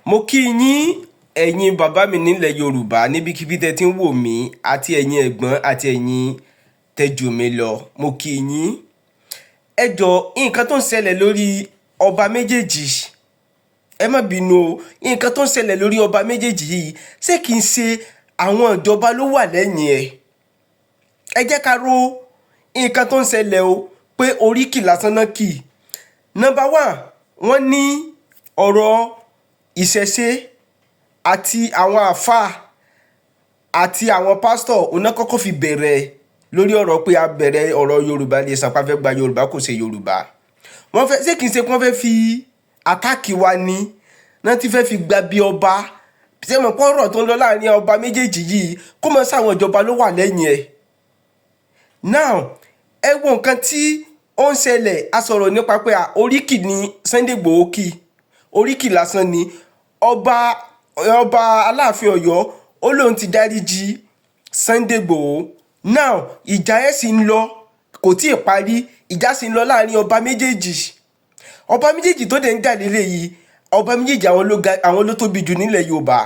Mo kí yín ẹ̀yin bàbá mi nílẹ̀ Yorùbá níbikíbi tẹ́ ti ń wò mí àti ẹ̀yin ẹ̀gbọ́n àti ẹ̀yin tẹ́jù mi lọ. Mo kí yín. Ẹ jọ̀ọ́ nǹkan tó ń ṣẹlẹ̀ lórí ọba méjèèjì ẹ má bínú o. Nǹkan tó ń ṣẹlẹ̀ lórí ọba méjèèjì yìí ṣé kìí ṣe àwọn ìjọba ló wà lẹ́yìn ẹ̀? Ẹ jẹ́ ká rò nǹkan tó ń ṣẹlẹ̀ o pé oríkì lásán náà kì. Number one, wọ́n ní ọ̀rọ̀ ìṣẹ̀ṣe àti àwọn àáfàá àti àwọn pásítọ̀ òun náà kọ́kọ́ fi bẹ̀rẹ̀ lórí ọ̀rọ̀ pé a bẹ̀rẹ̀ ọ̀rọ̀ Yorùbá Nation pa fẹ́ gba Yorùbá kò ṣe Yorùbá. Wọ́n fẹ́ ṣé kìí ṣe pé wọ́n fẹ́ fi àtáàkì wa ni náà ti fẹ́ fi gba bí ọba. Ṣé mọ̀ pé ọ̀rọ̀ tó ń lọ láàrin ọba méjèèjì yìí kó mọ̀ sáwọn ìjọba ló wà lẹ́yìn ẹ̀. Now ẹ wo nǹkan tí ó ń ṣẹlẹ̀. A sọ̀rọ̀ nípa pé oríkì ni Sunday Igboho kì, oríkì lásán ni. Ọba Aláàfin Ọ̀yọ́ ó lóun ti dáríjì Sunday Igboho. Now ìjà ẹ̀ sì ń lọ, kò tí ì parí. Ìjà sì ń lọ láàrin ọba méjèèjì. Ọba méjèèjì tó dẹ̀ ń jà lélẹ̀ yìí, ọba méjèèjì àwọn ló tóbi jù nílẹ̀ Yorùbá.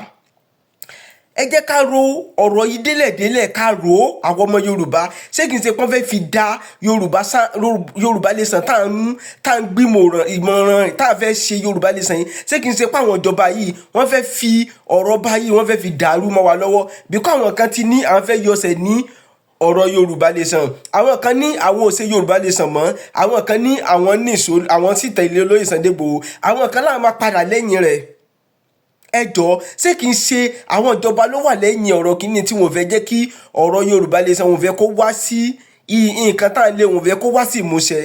Ẹ jẹ́ ká ro ọ̀rọ̀ yìí délẹ̀délẹ̀, ká rò ó àwọn ọmọ Yorùbá. Ṣé kìí ṣe pé wọ́n fẹ́ fi dá Yorùbá Nation tá à ń gbìmọ̀ ìmọ̀ràn tá à fẹ́ ṣe Yorùbá Nation yìí? Ṣé kìí ṣe pé àwọn ìjọba yìí wọ́n fẹ́ fi ọ̀rọ̀ báyìí wọ́n fẹ́ fi dàrú mọ́ wa lọ́wọ́? Bíkọ́ àwọn kan ti ní àwọn fẹ́ yọsẹ̀ ní ọ̀rọ̀ Yorùbá Nation, àwọn kan ní àwọn ò ṣe Yorùbá Nation mọ́, àwọn kan ní àwọn nìṣó, àwọn sì tẹ̀lé olóyè Sunday Igboho, àwọn kan láwọn máa padà lẹ́yìn rẹ̀. Ẹ jọ̀ọ́ ṣé kìí ṣe àwọn ìjọba ló wà lẹ́yìn ọ̀rọ̀ kìíní tí wọ́n fẹ́ jẹ́ kí ọ̀rọ̀ Yorùbá Nation wọ́n fẹ́ kó wá sí nǹkan tá à ń lé, wọ́n fẹ́ kó wá sí ìmúṣẹ?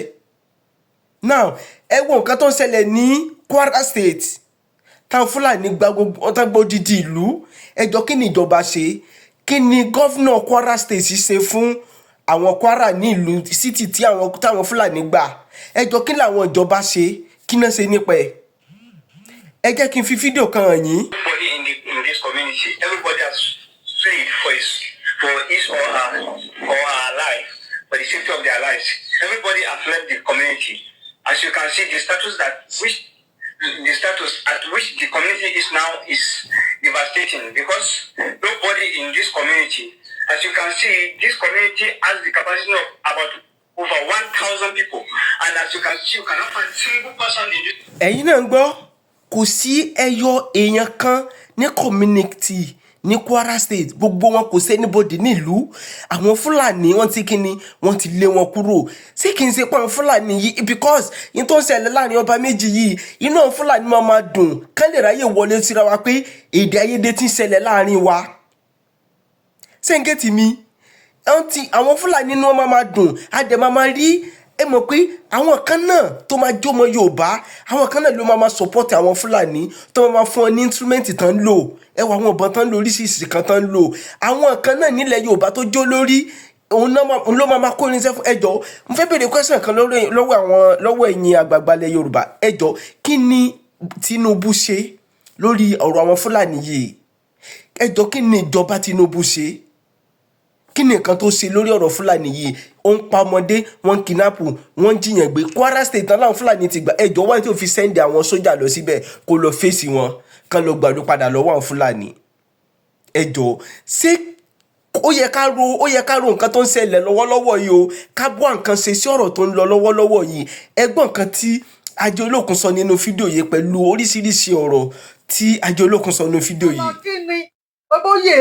Now ẹ wo nǹkan tó ń ṣẹlẹ̀ ní Kwara State táwọn Fúlàní gba gbogbo ọ̀tá gbòdìdì ìlú. Ẹ jọ̀ọ́ kí ni ìjọba ṣe? Kí ni gọ́fúnà Kwara State ṣe fún àwọn Kwara ní ìlú city tí táwọn Fúlàní gbà? Ẹ jọ̀ọ́ kí làwọn ìjọba ṣe? Kí náà ṣe nípa ẹ̀? Ẹ jẹ́ kí n fi fídíò kan hàn yín. Everybody in this community, everybody has prayed for his or her life, for the safety of their lives. Everybody has left the community. As you can see, the status at which the community is now is devastating because nobody in this community, as you can see, this community has the capacity of about over 1,000 people, and as you can see, you cannot find a single person in this. Ẹ̀yin náà ń gbọ́, kò sí ẹyọ èèyàn kan ní community ní Kwara State, gbogbo wọn kò sí anybody nílùú. Àwọn Fúlàní wọ́n ti kíni, wọ́n ti lé wọn kúrò. Ṣé kìí ṣe pé àwọn Fúlàní yìí, because yín tó ń ṣẹlẹ̀ láàrin ọba méjì yìí, inú àwọn Fúlàní máa dùn kán lè ráyè wọlé síra wa pé èdè àìyedè ti ń ṣẹlẹ̀ láàrin wa. Ṣé ń gẹ́tì mi? Àwọn Fúlàní inú wọn máa dùn, a dẹ̀ máa rí. Ẹ mọ̀ pé àwọn kan náà tó máa jó ọmọ Yorùbá, àwọn kan náà ló máa support àwọn Fúlàní tó máa fún ọ ní instrument tán lò. Ẹ wọ àwọn ọ̀bọ̀n tán lò, oríṣiríṣi kan tán lò. Àwọn kan náà nílẹ̀ Yorùbá tó jó lórí òun ló máa kó irinṣẹ́ fún. Ẹ jọ̀ọ́ mo fẹ́ béèrè question kan lọ́wọ́ ẹ̀yin àgbààgbà ilẹ̀ Yorùbá. Ẹ jọ̀ọ́ kí ni Tinubu ṣe lórí ọ̀rọ̀ àwọn Fúlàní yìí? Ẹ jọ̀ọ́ kí ni ìjọba Tinubu ṣe? Kí ni nǹkan tó ṣe lórí ọ̀rọ̀ Fúlàní yìí? Ó ń pa ọmọdé, wọ́n ń kidnap, wọ́n ń jiyàn gbé. Kwara State náà láwọn Fúlàní ti gbà. Ẹ jọ̀ọ́ wáyé tó fi sẹ́ndì àwọn sójà lọ síbẹ̀ kó lọ fèsì wọn kán lọ gbàdúrà padà lọ́wọ́ àwọn Fúlàní. Ẹ jọ̀ọ́ ṣé ó yẹ ká ro nǹkan tó ń ṣẹlẹ̀ lọ́wọ́lọ́wọ́ yìí o, ká bọ́ nǹkan ṣe sí ọ̀rọ̀ tó ń lọ lọ́wọ́lọ́wọ́ yìí. Ẹ gbọ́ nǹkan tí Ajé Olókun sọ nínú fídíò yìí pẹ̀lú oríṣiríṣi ọ̀rọ̀ tí Ajé Olókun sọ nínú fídíò yìí. Kí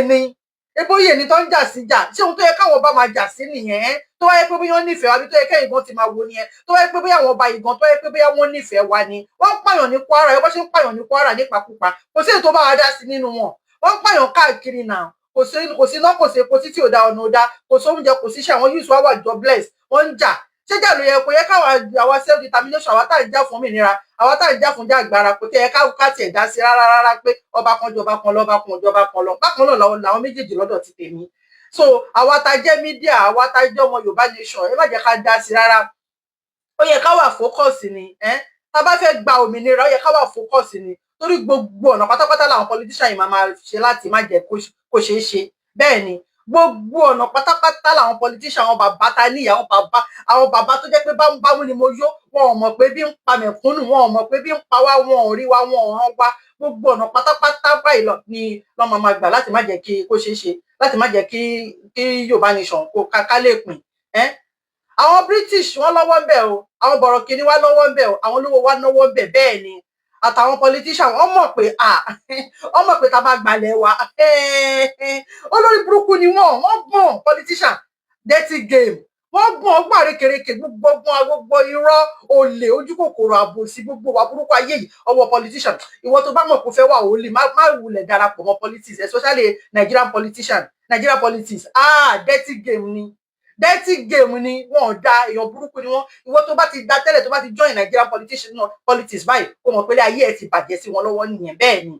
ni ebóyè ni tó ń jà sí jà? Ṣé ohun tó yẹ káwọn ọba máa jà sí nìyẹn? Tó wáyé pé bóyá wọ́n nífẹ̀ẹ́ wa bí tó yẹ kẹ́yìn gan ti máa wo nìyẹn? Tó wáyé pé bóyá àwọn ọba ìgan tó yẹ pé bóyá wọ́n nífẹ̀ẹ́ wa ni? Wọ́n ń pààyàn ní Kwara, ẹ bó ṣe ń pààyàn ní Kwara nípakúpa. Kò sí èyí tó bá wa dá sí nínú wọn. Wọ́n ń pààyàn káàkiri náà. Kò sí iná, kò sí epo títí ò da ọ̀nà ò da, kò sí oúnjẹ, kò sí iṣẹ́, àwọn youths wá wà jobless, wọ́n ń jà. Ṣé jà ló yẹ kó yẹ káwa self determination, àwa tá à ń jà fún òmìnira, àwa tá à ń jà fún jàgbára, kò tẹ́ yẹ ká tiẹ̀ dá sí rárá pé ọba kan jọba kan lọ, ọba kan jọba kan lọ. Bákan náà làwọn méjèèjì lọ́dọ̀ ti tèmi. So àwa tá jẹ́ media, àwa tá jẹ́ ọmọ Yorùbá Nation, ẹ má jẹ́ ká dá sí rárá. Ó yẹ ká wà focus ni, tá bá fẹ́ gba òmìnira, ó yẹ ká wà focus ni. Torí gbogbo ọ̀nà pátápátá làwọn politician yìí máa ṣe láti má jẹ́ kó ṣeé ṣe. Bẹ́ẹ̀ ni gbogbo ọ̀nà pátápátá làwọn politician àwọn bàbá ta ní àwọn bàbá tó jẹ́ pé bámú ni mo yó wọn ò mọ̀ pé bí ń pa mẹ̀kúnnù wọn ò mọ̀ pé bí ń pa wá wọn ò rí wá wọn ò rán wá gbogbo ọ̀nà pátápátá báyìí lọ ni lọ́ máa gbà láti má jẹ́ kí kó ṣeé ṣe láti má jẹ́ kí Yorùbá nation kó ká lè pín àwọn British wọn lọ́wọ́ ń bẹ̀ o àwọn bọ̀rọ̀kìnní wá lọ́wọ́ ń bẹ̀ o àwọn olówó wá náwó ń bẹ̀ bẹ́ẹ̀ ni àtàwọn politician wọ́n mọ̀ pé wọ́n mọ̀ pé tá a bá gbalẹ̀ wa olórí burúkú ni wọ́n gbọ́n politician dirty game wọ́n gbọ́n ọgbọ́n àrékèrèké gbogbo irọ́ olè ojú kòkòrò àbòsí gbogbo wa burúkú ayé yìí ọwọ́ politician ìwọ tó bá mọ̀ kó fẹ́ wà ó lè má wulẹ̀ darapọ̀ mọ́ politics especially Nigerian politics dirty game ni dirty game ni wọn ò da èèyàn burúkú ni wọn ìwọ tó bá ti da tẹ́lẹ̀ tó bá ti join Nigerian politics báyìí kó mọ̀ pé ayé ẹ̀ ti bàjẹ́ sí wọn lọ́wọ́ nìyẹn bẹ́ẹ̀ ni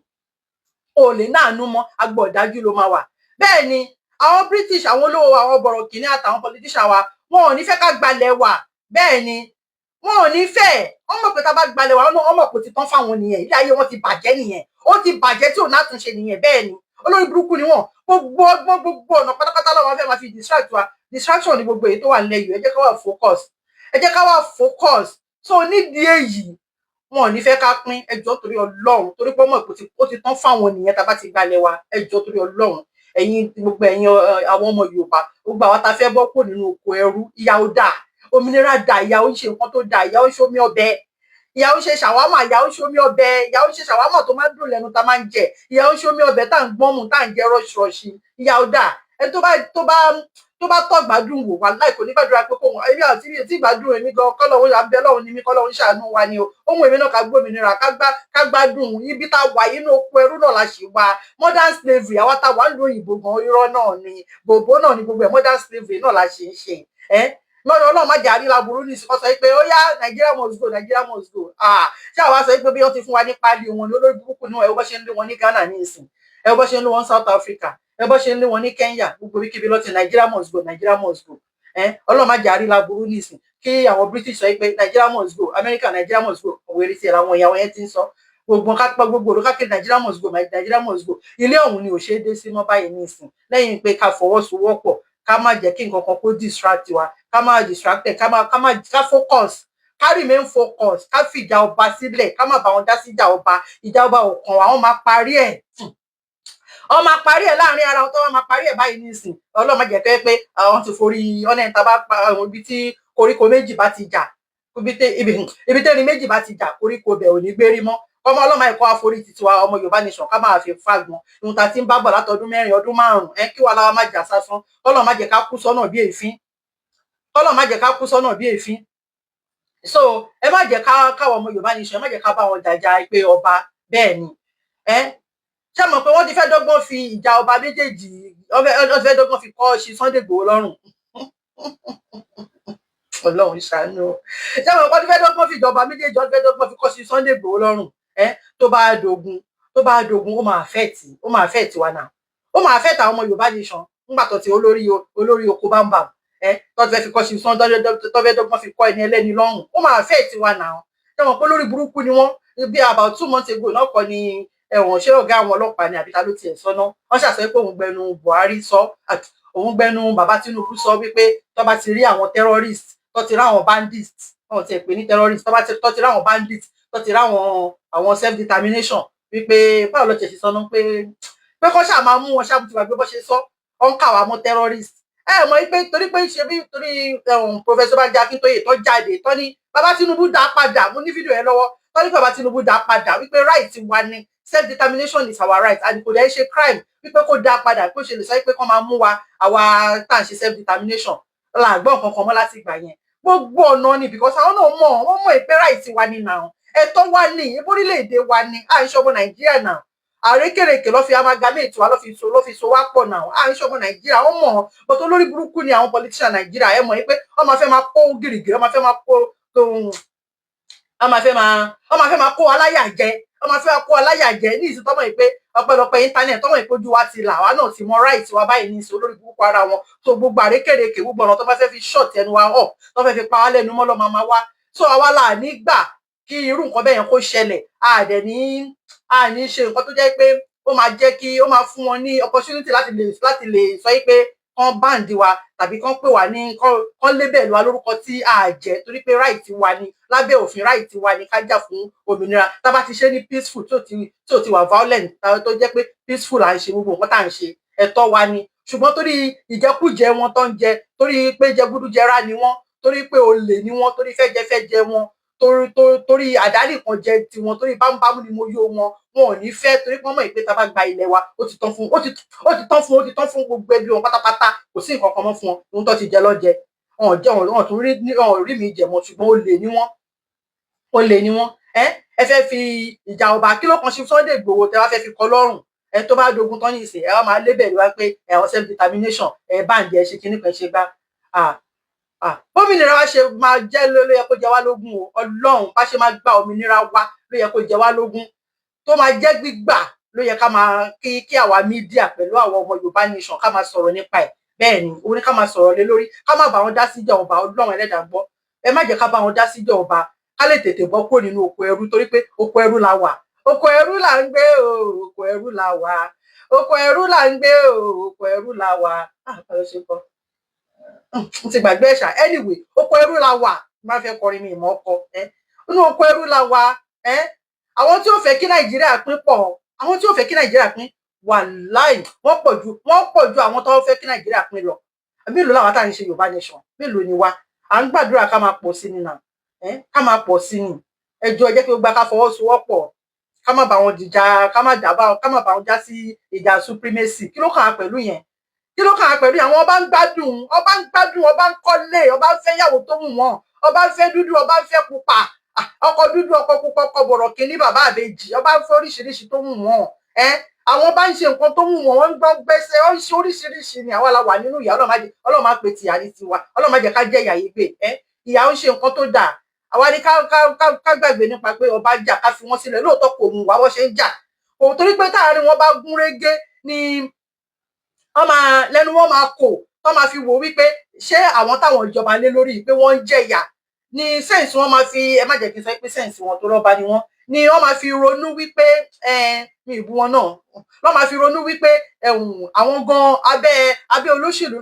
o lè náànú mọ́ agbọ̀dájú ló máa wà bẹ́ẹ̀ ni àwọn British àwọn olówó àwọn bọ̀rọ̀kìnní àtàwọn politician wa wọn ò ní fẹ́ ká gbalẹ̀ wà bẹ́ẹ̀ ni wọn ò ní fẹ́ wọ́n mọ̀ pé tá a bá gbalẹ̀ wà wọ́n mọ̀ pé ó ti tán fáwọn nìyẹn ilé ayé wọn ti bàjẹ́ nìyẹn ó ti bàjẹ́ tí ò látúnṣe nìyẹn bẹ́ẹ̀ ni olórí burúkú ni wọn gbogbo ọ̀nà pátápátá lọ́wọ́ fẹ́ máa fi distract wa distraction ni gbogbo èyí tó wà nílẹ̀ yìí ẹ jẹ́ ká wà focus so nídìí èyí wọn ò ní fẹ́ ká pín ẹjọ́ torí Ọlọ́run torí pé ọmọ ó ti tán fáwọn nìyẹn tá a bá ti gbalẹ̀ wa ẹjọ́ torí Ọlọ́run gbogbo ẹ̀yin àwọn ọmọ Yorùbá gbogbo àwa tá a fẹ́ bọ́ kó nínú oko ẹrú ìyà ó dà òmìnira dà ìyà ó ń ṣe nǹkan tó dà ìyà ó ń ṣe omi ọbẹ̀ ìyà ó ń ṣe ṣàwámà ìyà ó ń ṣe omi ọbẹ̀ ìyà ó ń ṣe ṣàwámà tó máa ń dùn lẹ́nu tá a máa ń jẹ ìyà ó ń ṣe omi ọbẹ̀ tá à ń gbọ́n mu tá à ń jẹ rọ́ṣirọ́ṣi ìyà ó dà ẹ tó bá tọ́ gbádùn wò wá láì kò ní gbàdúrà pé kóhun èmi àti mi tí gbádùn èmi gan kọ́lọ́hún àbẹ́ lọ́hún ni mí kọ́lọ́hún ṣàánú wa ni o ohun èmi náà ká gbòmìnira ká gbádùn ibi tá a wà inú oko ẹrú náà la ṣì wà modern slavery àwa tá a wà ń lo òyìnbó gan irọ́ náà ni bòbó náà ni gbogbo ẹ̀ modern slavery náà la ṣì ń ṣe lọ́dọ̀ Ọlọ́run má jẹ́ àríla burú ní ìsìnkọ́ sọ pé ó yá Nigeria must go ṣé àwa sọ pé bí wọ́n ti fún wa ní pálí wọn ní olórí burúkú náà ẹ bọ́ ṣe ń lé wọn ní Ghana ní ìsìn ẹ bọ́ ṣe ń lé wọn South Africa ẹ bọ́ ṣe ń lé wọn ní Kenya gbogbo wíkíbi lọ́tì Nigeria must go Ọlọ́run má jẹ́ àríla burú ní ìsìn kí àwọn British sọ pé Nigeria must go America Nigeria must go òwe rí sí ẹ̀ láwọn ìyàwó yẹn ti ń sọ gbogbo kápẹ́ gbogbo olùkákẹ́ Nigeria must go ilé ọ̀hún ni ò ṣe é dé sí mọ́ báyìí ní ìsìn lẹ́yìn pé ká fọwọ́sowọ́pọ̀ ká má jẹ́ kí nǹkan kan kó distract wa ká má distracted ká focus ká remain focus ká fìjà ọba sílẹ̀ ká má bá wọn dá sí ìjà ọba ọ̀kan wa wọ́n máa parí ẹ̀ wọ́n máa parí ẹ̀ láàrin ara wọn tó wọ́n máa parí ẹ̀ báyìí nísìn Ọlọ́run má jẹ́ pé àwọn ti forí ọ̀nà ìta bá pa àwọn ibi tí koríko méjì bá ti jà ibi tẹ́ni méjì bá ti jà koríko bẹ̀ ò ní gbérí mọ́ ọmọ Ọlọ́run ẹ̀kọ́ àforí títí wa ọmọ Yorùbá nation ká máa fi fagbọn ohun tá a ti ń bá bọ̀ látọdún 4 ọdún 5 kí wàá láwa má jà sásán Ọlọ́run má jẹ́ ká kú sọ́nà bí èéfín so ẹ má jẹ́ káwọn ọmọ Yorùbá nation ẹ má jẹ́ ká bá wọn jàjà pé ọba bẹ́ẹ̀ ni ṣé mọ̀ pé wọ́n ti fẹ́ dọ́gbọ́n fi ìjà ọba méjèèjì wọ́n ti fẹ́ dọ́gbọ́n fi kọ́ ṣe Sunday Igboho lọ́rùn Ọlọ́run ṣàánú ṣé mọ̀ pé wọ́n ti fẹ́ dọ́gbọ́n fi ìjọba méjèèjì wọ́n ti fẹ́ dọ́gbọ́n fi kọ́ ṣe Sunday Igboho lọ́rùn tó bá dogun ó máa affect wa náà ó máa affect àwọn ọmọ Yorùbá nation nígbà tó ti olórí oko bámbàm tó ti fẹ́ fi kọ́ ṣe Sunday tó fẹ́ dọ́gbọ́n fi kọ́ ẹni ẹlẹ́ni lọ́rùn ó máa affect wa náà ṣé mọ̀ pé olórí burúkú ni wọ́n bí about 2 months ago náà kọ́ ni ẹ̀wọ̀n ṣé ọ̀gá àwọn ọlọ́pàá ni àbíta ló tiẹ̀ sọ náà wọ́n ṣàṣọ pé òun gbẹnu Buhari sọ òun gbẹnu bàbá Tinubu sọ wípé tó bá ti rí àwọn terrorist tó ti rí àwọn bandit wọn ti pè ní terrorist tó ti rí àwọn bandit tó ti rí àwọn self determination wípé báwo ló ṣe sọ náà pé kọ́ ṣáà máa mú wọn ṣáà ti gbàgbé bó ṣe sọ ọ́n kà wá mọ́ terrorist mọ̀ pé torí pé ṣe bí torí Professor Banji Akintoye tó jáde tó ní bàbá Tinubu dá padà mo ní fídíò yẹn lọ́wọ́ tó ní bàbá Tinubu dá padà wípé right wa ni self determination is our right and kò dẹ̀ ṣe crime wípé kó dá padà kó ṣe lè sọ pé kó máa mú wa àwa tá à ń ṣe self determination làgbọ́n kankan mọ́ láti ìgbà yẹn gbogbo ọ̀nà ni because àwọn náà wọ́n mọ̀ pé right wa ni náà ẹ̀tọ́ wa ni orílẹ̀-èdè wa ni à ń ṣọmọ Nàìjíríà náà àrékèrèkè lọ́ fi amalgamate wa lọ́ fi so wá pọ̀ náà à ń ṣọmọ Nàìjíríà wọ́n mọ̀ bọ́tọ̀ olórí burúkú ni àwọn politician Nàìjíríà ẹ mọ̀ pé wọ́n máa fẹ́ máa kó gìrìgìrì wọ́n máa fẹ́ máa kó aláyà jẹ ní ìsìn tọ́mọ̀ pé ọpẹ́lọpẹ́ íńtánẹ̀tì tọ́mọ̀ pé ojú wa ti là wá náà ti mọ right wa báyìí ní ìsìn olórí burúkú ara wọn tó gbogbo àrékèrèkè gbogbo ọ̀nà tó bá fẹ́ fi short ẹnu wa hàn tó fẹ́ fi pa wá lẹ́nu mọ́ lọ́mọ máa wá so àwa là ní gbà kí irú nǹkan bẹ́ẹ̀ yẹn kó ṣẹlẹ̀ àní ṣe nǹkan tó jẹ́ pé ó máa jẹ́ kí ó máa fún wọn ní opportunity láti lè sọ pé kán báǹdì wa tàbí kán pè wá ní kán lébẹ̀lì wa lórúkọ tí a jẹ́ torí pé right wa ni lábẹ́ òfin right wa ni ká jà fún òmìnira tá bá ti ṣe ní peaceful tí ò ti wà violent tó jẹ́ pé peaceful à ń ṣe gbogbo nǹkan tá à ń ṣe ẹ̀tọ́ wa ni ṣùgbọ́n torí ìjẹkújẹ wọn tó ń jẹ torí pé jẹgúdújẹrá ni wọ́n torí pé olè ni wọ́n torí fẹ́jẹfẹ́jẹ wọn torí àdánì kan jẹ tiwọn torí bámúbámú ni mo yó wọn ò ní fẹ́ torí pé wọ́n mọ̀ pé tá bá gba ilẹ̀ wa ó ti tán fún gbogbo ẹbí wọn pátápátá kò sí nǹkan kan mọ́ fún wọn ohun tó ti jẹ lọ́jẹ wọn tún rí mi jẹ mọ́ ṣùgbọ́n olè ni wọ́n ẹ fẹ́ fi ìjà ọba kí ló kan ṣe Sunday Igboho tẹ wá fẹ́ fi kọ lọ́rùn ẹ tó bá dogun tán ní ìsìn ẹ wá máa lébẹ̀lì wá pé ẹ self determination ẹ báǹdì ẹ ṣe kíní kan ṣe gbá bómìnira wa ṣe máa jẹ́ ló yẹ kó jẹ wá lógún o Ọlọ́run bá ṣe máa gba òmìnira wa ló yẹ kó jẹ wá lógún tó máa jẹ́ gbígbà ló yẹ ká máa kí àwa mídíà pẹ̀lú àwọn ọmọ Yorùbá nation ká máa sọ̀rọ̀ nípa ẹ̀ bẹ́ẹ̀ ni òun ni ká máa sọ̀rọ̀ lé lórí ká má bá wọn dá síjà ọba Ọlọ́run Ẹlẹ́dàá gbọ́ ẹ má jẹ́ ká bá wọn dá síjà ọba ká lè tètè bọ́ kúrò nínú oko ẹrú torí pé oko ẹrú la wà oko ẹrú là ń gbé o oko ẹrú la wà oko ẹrú là ń gbé o oko ẹrú la wà báwo ṣe kọ ti gbàgbé ẹ̀ṣà anyway oko ẹrú la wà má fẹ́ kọrin mi ìmọ̀ ọkọ inú oko ẹrú la wà àwọn tí ó fẹ́ kí Nàìjíríà pín pọ̀ àwọn tí ó fẹ́ kí Nàìjíríà pín wàláì wọ́n pọ̀ ju àwọn tó fẹ́ kí Nàìjíríà pín lọ mélòó làwọn tá à ń ṣe Yorùbá nation mélòó ni wá à ń gbàdúrà ká máa pọ̀ sí ni nà ká máa pọ̀ sí ni ẹjọ́ ẹ jẹ́ kí ó gba ká fọwọ́sowọ́pọ̀ ká má bá wọn dìjà ká má bá wọn já sí ìjà supremacy kí ló kàn án pẹ̀lú yẹn kí ló kàn án pẹ̀lú àwọn ọba ń gbádùn ọba ń kọ́lé ọba ń fẹ́ yàwó tó wù wọ́n ọba ń fẹ́ dúdú ọba ń fẹ́ pupa ọkọ dúdú ọkọ pupa ọkọ bọ̀rọ̀ kìíní bàbá àbèjì ọba ń fẹ́ oríṣiríṣi tó wù wọ́n àwọn bá ń ṣe nǹkan tó wù wọ́n wọ́n ń gbọ́ gbẹ́sẹ̀ wọ́n ń ṣe oríṣiríṣi ni àwa la wà nínú ìyà Ọlọ́run má pe tìyà ní tiwa Ọlọ́run má jẹ́ ká jẹ́ ìyà yìí gbé ìyà ń ṣe nǹkan tó dáa àwa ni ká gbàgbé nípa pé ọba jà ká fi wọ́n sílẹ̀ lóòótọ́ kò mú wa wọ́n ṣe ń jà òun torí pé táàrin wọn bá gún régé ni lẹ́nu wọn máa kò tó máa fi wò wípé ṣé àwọn táwọn ìjọba lé lórí pé wọ́n ń jẹ̀yà ni sẹ́ǹsì wọn máa fi ẹ má jẹ́ kí n sọ pé sẹ́ǹsì wọn tó rọ́bà ni wọ́n ni wọ́n máa fi ronú wípé mi ìbú wọn náà wọ́n máa fi ronú wípé àwọn gan abẹ́ olóṣèlú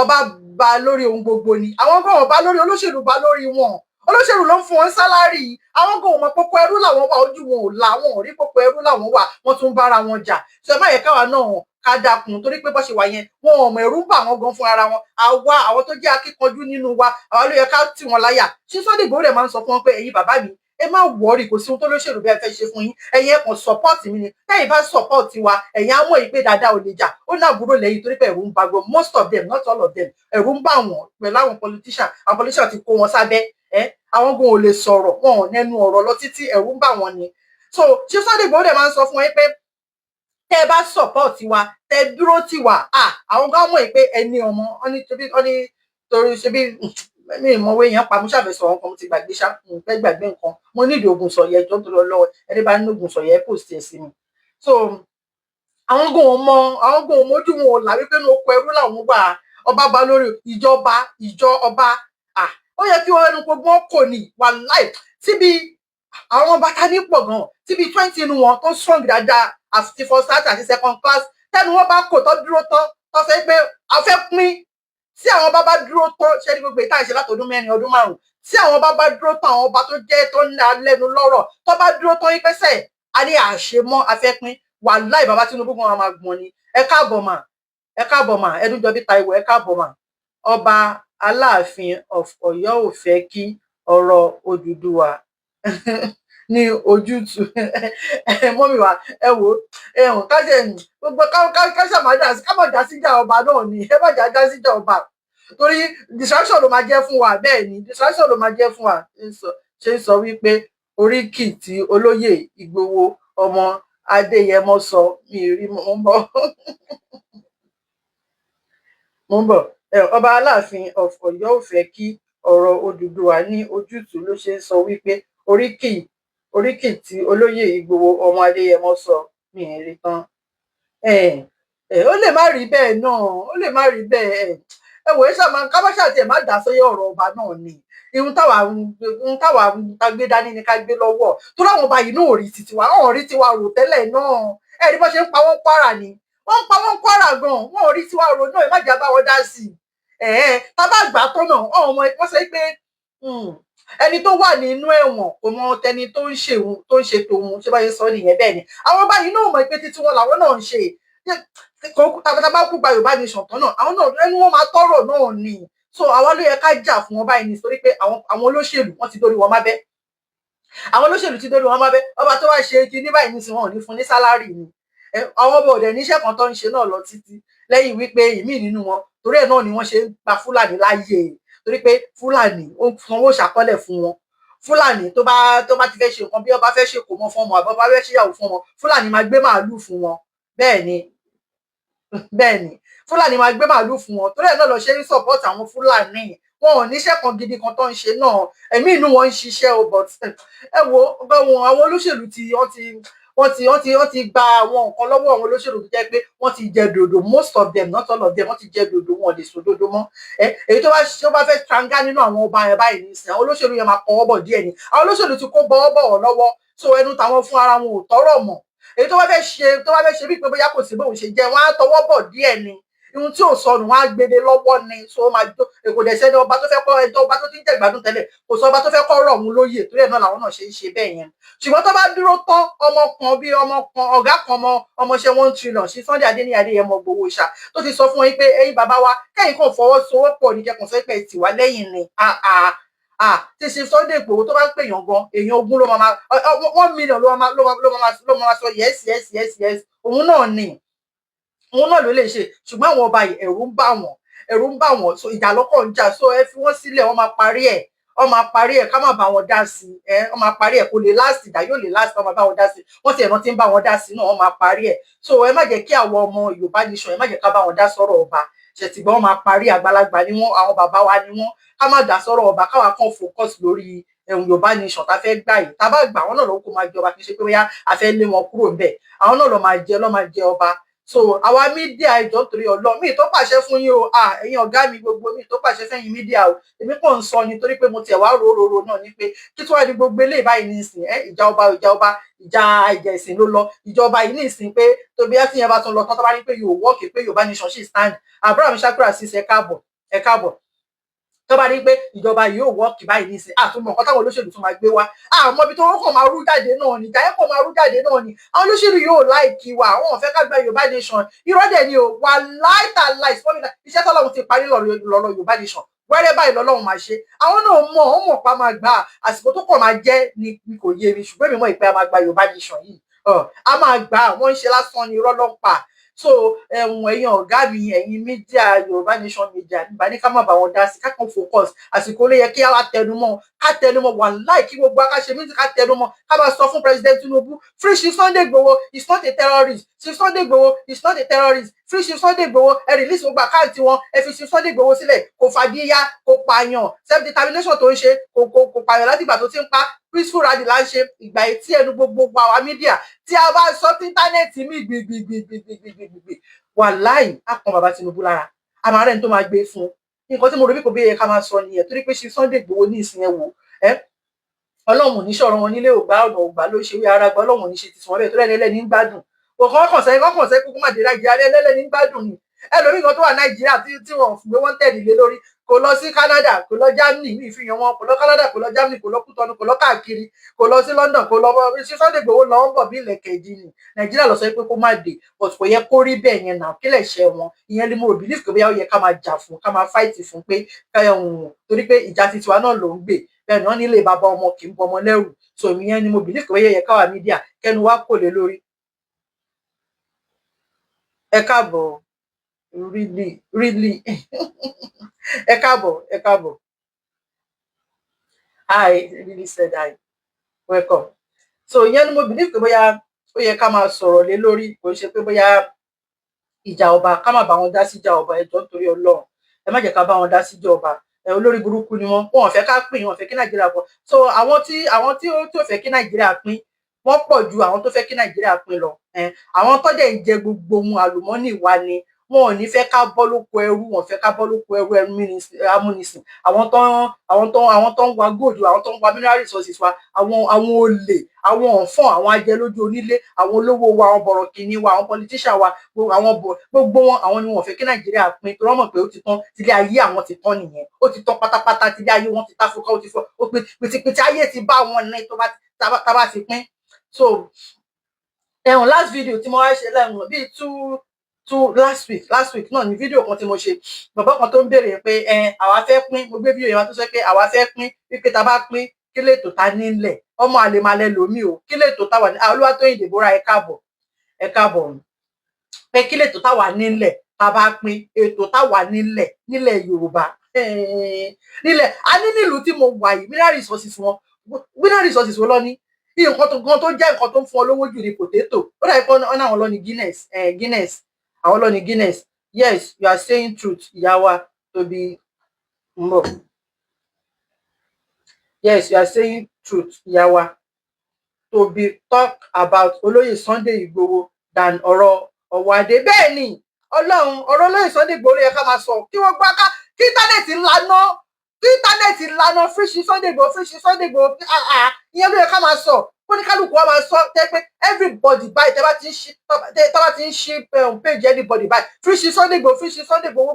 ọba gba lórí ohun gbogbo ni àwọn gan ọba lórí olóṣèlú bá lórí wọn olóṣèlú ló ń fún wọn sálárì àwọn gan ọmọ pópó ẹrú làwọn wà ojú wọn ò la wọn ò rí pópó ẹrú làwọn wà wọn tún bára wọn jà ṣe má yẹ káwa náà ká dákun torí pé bó ṣe wà yẹn wọn ọmọ ẹrú ń bà wọn gan fún ara wọn àwa àwọn tó jẹ́ akíkanjú nínú wa àwa ló yẹ ká tì wọn láyà ṣé Sunday Igboho rẹ máa ń sọ fún wọn pé ẹ̀yin bàbá mi ẹ má wọrí kò sí ohun tó lóṣèlú bẹ́ẹ̀ fẹ́ ṣe fún yín ẹ̀yin ẹ kàn support mi ni tẹ́yin bá support wa ẹ̀yin á mọ̀ yìí pé dáadáa ò lè jà ó ní àbúrò lẹ́yìn torí pé ẹ̀rù ń bà gbọ́ most of them not all of them ẹ̀rù ń bà wọ́n pẹ̀lú àwọn politician ti kó wọn sábẹ́ àwọn gan ò lè sọ̀rọ̀ wọn ò nẹnu ọ̀rọ̀ lọ títí ẹ̀rù ń bà wọ́n ni so ṣé Sunday Igboho máa ń sọ fún wọn pé tẹ́ ẹ bá support wa tẹ́ dúró tì wá àwọn gan mọ̀ pé ẹni ọmọ ọ ní torí ṣe bí mi ìmọ̀wé yẹn pa mo ṣàfẹ́sọ ọ̀hún kan mo ti gbàgbé fẹ́ gbàgbé nǹkan mo nídìí oògùn sọ̀yẹ ẹjọ́ tó lọ lọ́wọ́ ẹni bá ní oògùn sọ̀yẹ post ẹ̀ sí mi so àwọn gan ò mójú wọn ò là wípé ní oko ẹrú làwọn wà ọba bá lórí ìjọ ọba ó yẹ kí ẹnu gbogbo wọn kò ní wàláì síbi àwọn bàtà ní pọ̀ gan síbi 20 inú wọn tó strong dáadáa àti first class àti second class tẹnu wọn bá kò tó dúró tán tó fẹ́ pé a fẹ́ pín tí àwọn bá dúró tán ṣe ní gbogbo ìta ìṣe látọdún 4 ọdún 5 tí àwọn bá dúró tán àwọn ọba tó jẹ́ tó ń lẹ́nu lọ́rọ̀ tó bá dúró tán yí pẹ́sẹ̀ a ní àṣemọ́ afẹ́pín wàláì bàbá Tinubu gan máa gbọ́n ni ẹ káàbọ̀ mà Ẹdúnjọbí Táíwò ẹ káàbọ̀ mà ọba Aláàfin of Ọ̀yọ́ ò fẹ́ kí ọ̀rọ̀ Odùduwà ní ojútùú mọ́mí wa ẹ wò ẹ̀hún káṣẹ gbogbo káṣẹ máa dá síjà ọba náà ni ẹ má dá síjà ọba torí distraction ló máa jẹ́ fún wa bẹ́ẹ̀ ni distraction ló máa jẹ́ fún wa ṣe ń sọ wípé oríkì tí olóyè Ìgbòho ọmọ Adéyẹmọ sọ mi rí mo ń bọ̀ ọba Aláàfin of Ọ̀yọ́ ò fẹ́ kí ọ̀rọ̀ Odùduwà ní ojútùú ló ṣe ń sọ wípé oríkì tí olóyè Ìgbòho ọmọ Adéyẹmọ sọ mi rí tán ó lè má rí bẹ́ẹ̀ náà ó lè má rí bẹ́ẹ̀ ẹ wò ó ṣàmà kábàṣà tiẹ̀ má dá sóyè ọ̀rọ̀ ọba náà ni ihun táwa gbé dání ni ká gbé lọ́wọ́ tó láwọn ọba yìí náà ò rí tiwa rò tẹ́lẹ̀ náà ẹ̀rí bó ṣe ń pa wọ́n pààrà ni wọ́n ń pa wọ́n Kwara gan wọn ò rí tiwa ro náà ẹ má jà bá wọn dá sí i tá a bá gbà tó náà ọmọ wọ́n sọ pé ẹni tó wà nínú ẹ̀wọ̀n kò mọ tẹni tó ń ṣe tòun ṣé báyìí sọ nìyẹn bẹ́ẹ̀ ni àwọn báyìí náà mọ̀ pé títí wọn làwọn náà ń ṣe tàbátàbá kú gba Yorùbá nation tán náà àwọn náà ẹnu wọn máa tọrọ náà ni so àwa ló yẹ ká jà fún wọn báyìí nítorí pé àwọn olóṣèlú wọn ti dórí wọn má bẹ́ àwọn olóṣèlú ti dórí wọn má bẹ́ ọba tó wá ṣe kí ní báyìí nísìnyí wọn ò ní fún ní sálárì ni àwọn ọmọ òde níṣẹ́ kan tó ń ṣe náà lọ títí lẹ́yìn wípé ìmíì nínú wọn torí ẹ̀ náà ni wọ́n ṣe ń gba Fúlàní láàyè torí pé Fúlàní ó sanwó ṣàkọọ́lẹ̀ fún wọn Fúlàní tó bá ti fẹ́ ṣe nǹkan bí ọba fẹ́ ṣe kò mọ fún ọmọ àbọ̀ bá fẹ́ ṣèyàwó fún wọn Fúlàní máa gbé màálù fún wọn bẹ́ẹ̀ ni Fúlàní máa gbé màálù fún wọn torí ẹ̀ náà lọ ṣe ń support àwọn Fúlàní wọn ò níṣẹ́ kan gidi kan tó ń ṣe náà ẹ̀mí inú wọn ń ṣiṣẹ́ o but ẹ wo àwọn olóṣèlú wọ́n ti gba àwọn nǹkan lọ́wọ́ àwọn olóṣèlú tó jẹ́ pé wọ́n ti jẹ dòdò most of them not all of them wọ́n ti jẹ dòdò wọn ò lè sọ dòdò mọ́ èyí tó bá fẹ́ tranga nínú àwọn ọba yẹn báyìí nìsín àwọn olóṣèlú yẹn máa kọ́wọ́ bọ̀ díẹ̀ ni àwọn olóṣèlú ti kó bọ́wọ́ lọ́wọ́ so ẹnu tàwọn fún ara wọn ò tọ́rọ̀ mọ́ èyí tó bá fẹ́ ṣe bí pé bóyá kò sí bóun ṣe jẹ́ wọ́n á tọwọ́ bọ̀ díẹ̀ ni ihun tí ò sọnù wọn á gbede lọ́wọ́ ni so ó máa èkó dẹ̀ṣẹ́ ni ọba tó fẹ́ kọ́ ẹjọ́ ọba tó ti ń jẹ̀gbádùn tẹ́lẹ̀ kò sọ ọba tó fẹ́ kọ́ rọ̀ òun lóyè torí ẹ̀ náà làwọn náà ṣe ń ṣe bẹ́ẹ̀ yẹn ṣùgbọ́n tó bá dúró tán ọmọ kan ọ̀gá kan ọmọọṣẹ́ 1 trillion sí Sunday Adéyẹmọ gbowó ṣá tó ti sọ fún wọn pé ẹ̀yin bàbá wa kẹ́yìn kan fọwọ́sowọ́pọ̀ ní kẹkàn sọ pé tì wá lẹ́yìn ni tí ṣe Sunday Igboho tó bá ń pèèyàn gan èèyàn ogún ló máa 1 million ló máa sọ yes òun náà ló lè ṣe ṣùgbọ́n àwọn ọba yìí ẹ̀rù ń bà wọ́n so ìjà lọ́kọ̀ ń jà so ẹ fi wọ́n sílẹ̀ wọ́n máa parí ẹ̀ ká má bá wọn dá sí wọ́n máa parí ẹ̀ kò lè láàsì ìjà yóò lè láàsì wọ́n máa bá wọn dá sí wọ́n ti ẹ̀rọ ti ń bá wọn dá sí náà wọ́n máa parí ẹ̀ so ẹ má jẹ́ kí àwọn ọmọ Yorùbá nation ẹ má jẹ́ ká bá wọn dá sọ̀rọ̀ ọba ṣètìgbọ́n wọ́n máa parí àgbàlagbà ni wọ́n àwọn bàbá wa ni wọ́n ká má dá sọ̀rọ̀ ọba káwa kan focus lórí Yorùbá nation tá fẹ́ gbà yìí tá bá gbà wọn náà ló kó máa jẹ ọba kì í ṣe pé bóyá a fẹ́ lé wọn kúrò ńbẹ̀ àwọn náà ló máa jẹ ọba so àwa mídíà ìjọ torí Ọlọ́run mi tó pàṣẹ fún yín o ẹ̀yin ọ̀gá mi gbogbo mi tó pàṣẹ fẹ́yìn mídíà o èmi kò ń sọ ni torí pé mo tiẹ̀ wá rororo náà ni pé kí tí wàá di gbogbo eléyìí báyìí ní ìsìn ìjà ọba ìjà ìsìn ló lọ ìjọba yìí ní ìsìn pé tóbi ẹ fi yẹn bá tún lọ tán tó bá rí pé yóò wọ́ọ̀kì pé Yorùbá nation ṣì stand Abraham Shakira sí ẹ káàbọ̀ tó bá rí pé ìjọba yìí ò wọ́ọ̀kì báyìí ní ìsìn àtúmọ̀ nǹkan táwọn olóṣèlú tún máa gbé wá àmọ́ ibi tó wọ́n kàn máa rú jáde náà ni ìjà yẹn kàn máa rú jáde náà ni àwọn olóṣèlú yóò láìkí wa àwọn ò fẹ́ ká gba Yorùbá nation irọ́ dẹ̀ ni o wà láìtàláì fọ́nmílà iṣẹ́ tọ́lọ́run ti parí lọ́rọ̀ Yorùbá nation wẹ́rẹ́ báyìí lọ́lọ́run máa ṣe àwọn náà mọ̀ pa máa gbà àsìkò tó kàn máa jẹ́ ni kò yé mi ṣùgbọ́n mi mọ̀ ìpẹ́ a máa gba Yorùbá nation yìí a máa gbà wọ́n ń ṣe lásán ni irọ́ ló ń pa so ẹ̀yin ọ̀gá mi ẹ̀yin mídíà Yorùbá nation media nígbà ní ká má bá wọn dá sí ká kàn focus àsìkò ló yẹ kí á tẹnumọ́ wà láì kí gbogbo akáṣe méjì ká tẹnumọ́ ká máa sọ fún President Tinubu free Chief Sunday Igboho is not a terrorist Chief Sunday Igboho is not a terrorist free Chief Sunday Igboho ẹ release gbogbo àkáǹtì wọn ẹ fi Chief Sunday Igboho sílẹ̀ kò fàdíyà kò pààyàn self determination tó ń ṣe kò pààyàn láti ìgbà tó ti ń pa peaceful rally là ń ṣe ìgbà etí ẹnu gbogbo àwa mídíà tí a bá sọ tí íńtánẹ́ẹ̀tì mi gbìgbìgbìgbìgbìgbì wàláì á kan bàbá Tinubu lára àmọ́ rẹ̀ tó máa gbé fún nǹkan tí mo rò bí kò bí ẹ ká máa sọ nìyẹn torí pé Chief Sunday Igboho ní ìsìn ẹ̀wò Ọlọ́run ní sọ̀rọ̀ wọn nílé ògbà ọ̀nà ògbà ló ṣe wí ara gba Ọlọ́run ní ṣe ti sùn wọn bẹ́ẹ̀ tó lẹ́ni ń gbádùn òkan kàn sẹ́ kúkú má dé Nàìjíríà lẹ́lẹ́ni ń gbádùn ni ẹlòmíì kan tó wà Nàìjíríà tí wọ́n fún pé wọ́n tẹ̀lé lé lórí kò lọ sí Canada kò lọ Germany ní ìfihàn wọn kò lọ Canada kò lọ Germany kò lọ Kútọnu kò lọ káàkiri kò lọ sí London kò lọ Chief Sunday Igboho lọ ń bọ̀ bí ilẹ̀kẹ̀ ìdí ni Nàìjíríà lọ sọ pé kó má dé but kò yẹ kó rí bẹ́ẹ̀ yẹn náà kílẹ̀ ṣe wọn ìyẹn ni mo rò believe pé bóyá ó yẹ ká máa jà fún ká máa fight fún pé torí pé ìjà titiwa náà ló ń gbè bẹ́ẹ̀ ni wọ́n nílé bàbá ọmọ kì í bọ ọmọ lẹ́rù so ìyẹn ni mo believe pé bóyá yẹ káwa mídíà kẹnu wá kò lé lórí. Ẹ káàbọ̀ really ẹ káàbọ̀ hi really said hi welcome so ìyẹn ni mo believe pé bóyá ó yẹ ká máa sọ̀rọ̀ lé lórí kò ṣe pé bóyá ìjà ọba ká má bá wọn dá sí ìjà ọba ẹjọ́ nítorí Ọlọ́run ẹ má jẹ́ ká bá wọn dá sí ìjà ọba olórí burúkú ni wọn ò fẹ́ ká pín wọn fẹ́ kí Nàìjíríà pọ̀ so àwọn tí ó fẹ́ kí Nàìjíríà pín wọ́n pọ̀ ju àwọn tó fẹ́ kí Nàìjíríà pín lọ àwọn tó dẹ̀ ń jẹ gbogbo ohun àlùmọ́nì wa ni wọn ò ní fẹ́ ká bọ́ lóko ẹrú, wọn ò fẹ́ ká bọ́ lóko ẹrú amúnisìn. Àwọn tó ń wa gold, àwọn tó ń wa mineral resources wa, àwọn olè, àwọn ọ̀fọ́n, àwọn ajẹlójú onílé, àwọn olówó wa, àwọn bọ̀rọ̀kìnní wa, àwọn politician wa, gbogbo wọn, àwọn ni wọn ò fẹ́ kí Nàìjíríà pín, torí wọ́n mọ̀ pé ó ti tán, tílé ayé àwọn ti tán nìyẹn, ó ti tán pátápátá, tílé ayé wọn ti táfúká, ó ti fọ́, ó pìtìpìtì ayé ti bá wọn ní tó bá tá bá ti pín. So last video tí mo wá ṣe lẹ́nu bíi last week náà ni fídíò kan tí mo ṣe, bàbá kan tó ń béèrè pé àwa fẹ́ pín, mo gbé fídíò yẹn wá tó sọ pé àwa fẹ́ pín, wípé tá bá pín kí lètò ta nílẹ̀, ọmọ àlèmálẹ̀ lòmí o, kí lètò tá wà ní Olúwatóyìn Deborah ẹ káàbọ̀ pé kí lètò tá wà nílẹ̀ tá bá pín, ètò tá wà nílẹ̀ Yorùbá nílẹ̀ a ní nílùú tí mo wà yìí, mineral resources wo lọ ní, nǹkan tó jẹ́ nǹkan tó ń fún ọ lówó jù ní potato, ó dàbí pé ọ̀nà àwọn lọ ní Guinness àwọn lọ ní Guinness. Yes, you are saying truth ìyá wa Tóbi mbọ. Yes, you are saying truth ìyá wa Tóbi talk about Olóyè Sunday Igboho than ọ̀rọ̀ Ọwọ́adé. Bẹ́ẹ̀ ni Ọlọ́run, ọ̀rọ̀ Olóyè Sunday Igboho yẹ ká máa sọ, kí wọ́n gbá ká, kí íńtánẹ́ẹ̀tì lánà fíṣì Sunday Igboho ìyẹn ló yẹ ká máa sọ, oníkálukú wa máa sọ tẹ́ pé everybody báyìí tẹ́ bá ti ń ṣí page anybody báyìí fíṣì Sunday Igboho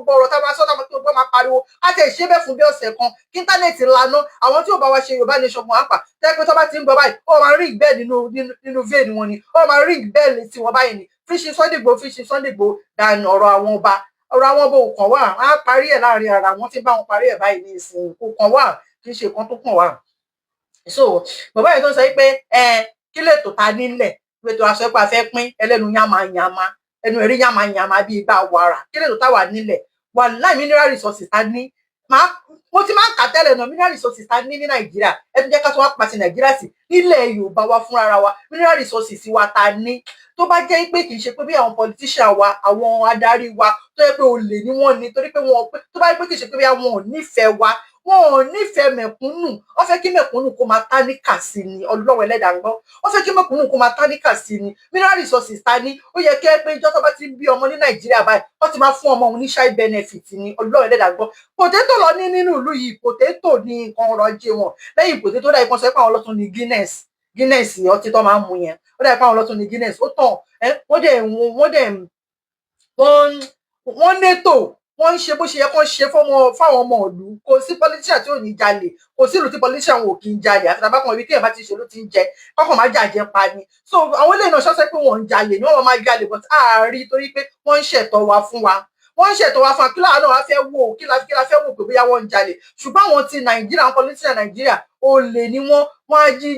gbogbo ọ̀rọ̀ tá a máa sọ táwọn tí gbogbo máa pariwo á tẹ̀ ṣe bẹ́ẹ̀ fún bí ọ̀sẹ̀ kan kí íńtánẹ́ẹ̀tì lánà, àwọn tí ò bá wa ṣe Yorùbá nation mọ̀ àpà tẹ́ pé tó bá ti ń gbọ́ báyìí ó máa ring bell nínú vein wọn ni, ó máa ring bell létí wọn báyìí ni, fíṣì Sunday Igboho dàn ọ̀rọ̀ àwọn ọba ò kàn wá, á parí ẹ̀ láàrin ara wọn, tí bá wọn parí ẹ̀ báyìí ní ìsìn kò kàn wá, kì í ṣe kan tó kàn wá. So bàbá yìí tó ń sọ pé kí lè tó ta nílẹ̀ pé tó aṣọ pé a fẹ́ pín, ẹlẹ́nu yàmàyàmà, ẹnu ẹ̀rí yàmàyàmà bíi igbá wàrà, kí lè tó ta wà nílẹ̀ wà láì mineral resources ta ní, mo ti máa ń kà tẹ́lẹ̀ náà, mineral resources ta ní Nàìjíríà, ẹ tún jẹ́ ká tó wá pàṣẹ Nàìjíríà sí nílẹ̀ Yorùbá wa fúnra wa, mineral resources wa ta ní, tó bá jẹ́ pé kì í ṣe pé bí àwọn politician wa, àwọn adarí wa tó yẹ pé olè ni wọ́n ní, torí pé tó bá jẹ́ pé kì í ṣe pé bí àwọn ò nífẹ̀ẹ́ wa, wọn ò nífẹ̀ẹ́ mẹ̀kúnnù, wọ́n fẹ́ kí mẹ̀kúnnù kó máa táníkà sí ni, Ọlọ́run ẹlẹ́dàá ń gbọ́, wọ́n fẹ́ kí mẹ̀kúnnù kó máa táníkà sí ni, mineral resources ta ní, ó yẹ kí ẹ pé ìjọ tó bá ti bí ọmọ ní Nàìjíríà báyìí wọ́n ti máa fún ọmọ òun ní child benefit ni, Ọlọ́run ẹlẹ́dàá ń gbọ́. Potato lọ ní nínú ìlú yìí, potato ní nǹkan ọrọ̀ ajé wọn, lẹ́yìn potato dà ìpọ́n sọ pé àwọn ọlọ́tún ní Guinness ọtí tó máa ń mu yẹn, ó dà pé àwọn ọlọ́tún ní Guinness, ó tàn wọ́n nétò, wọ́n ń ṣe bó ṣe yẹ kó ṣe fáwọn ọmọ ìlú, kò sí politician tí ò ní jalè, kò sí ìlú tí politician ò kì í jalè, àti tàbá kan ibi tí ẹ̀ bá ti ṣe ló ti ń jẹ, kọ́kàn má jàjẹ́ pa ni. So àwọn eléyìí náà ṣọ́ṣẹ́ pé wọ́n ń jalè ni wọ́n máa jalè, but ààrí torí pé wọ́n ń ṣẹ̀tọ́ wa fún wa, kí láwọn náà wá fẹ́ wò, kí la fẹ́ wò pé bóyá wọ́n ń jalè, ṣùgbọ́n àwọn ti Nàìjíríà, àwọn politician Nàìjíríà olè ni wọ́n á jí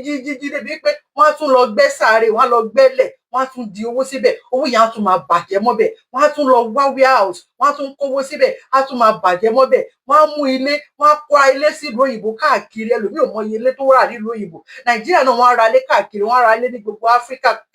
débi pé wọ́n á tún lọ gbẹ́ sàárè, wọ́n á lọ gbẹ́lẹ̀, wọ́n á tún di owó síbẹ̀, owó yẹn á tún máa bàjẹ́ mọ́bẹ̀, wọ́n á tún lọ wá warehouse, wọ́n á tún kówó síbẹ̀, á tún máa bàjẹ́ mọ́bẹ̀, wọ́n á mú ilé, wọ́n á kó ilé sílùú òyìnbó káàkiri, ẹlòmíì ò mọ iye ilé tó rà nílùú òyìnbó, Nàìjíríà náà wọ́n á ra ilé káàkiri, wọ́n á ra ilé ní gbogbo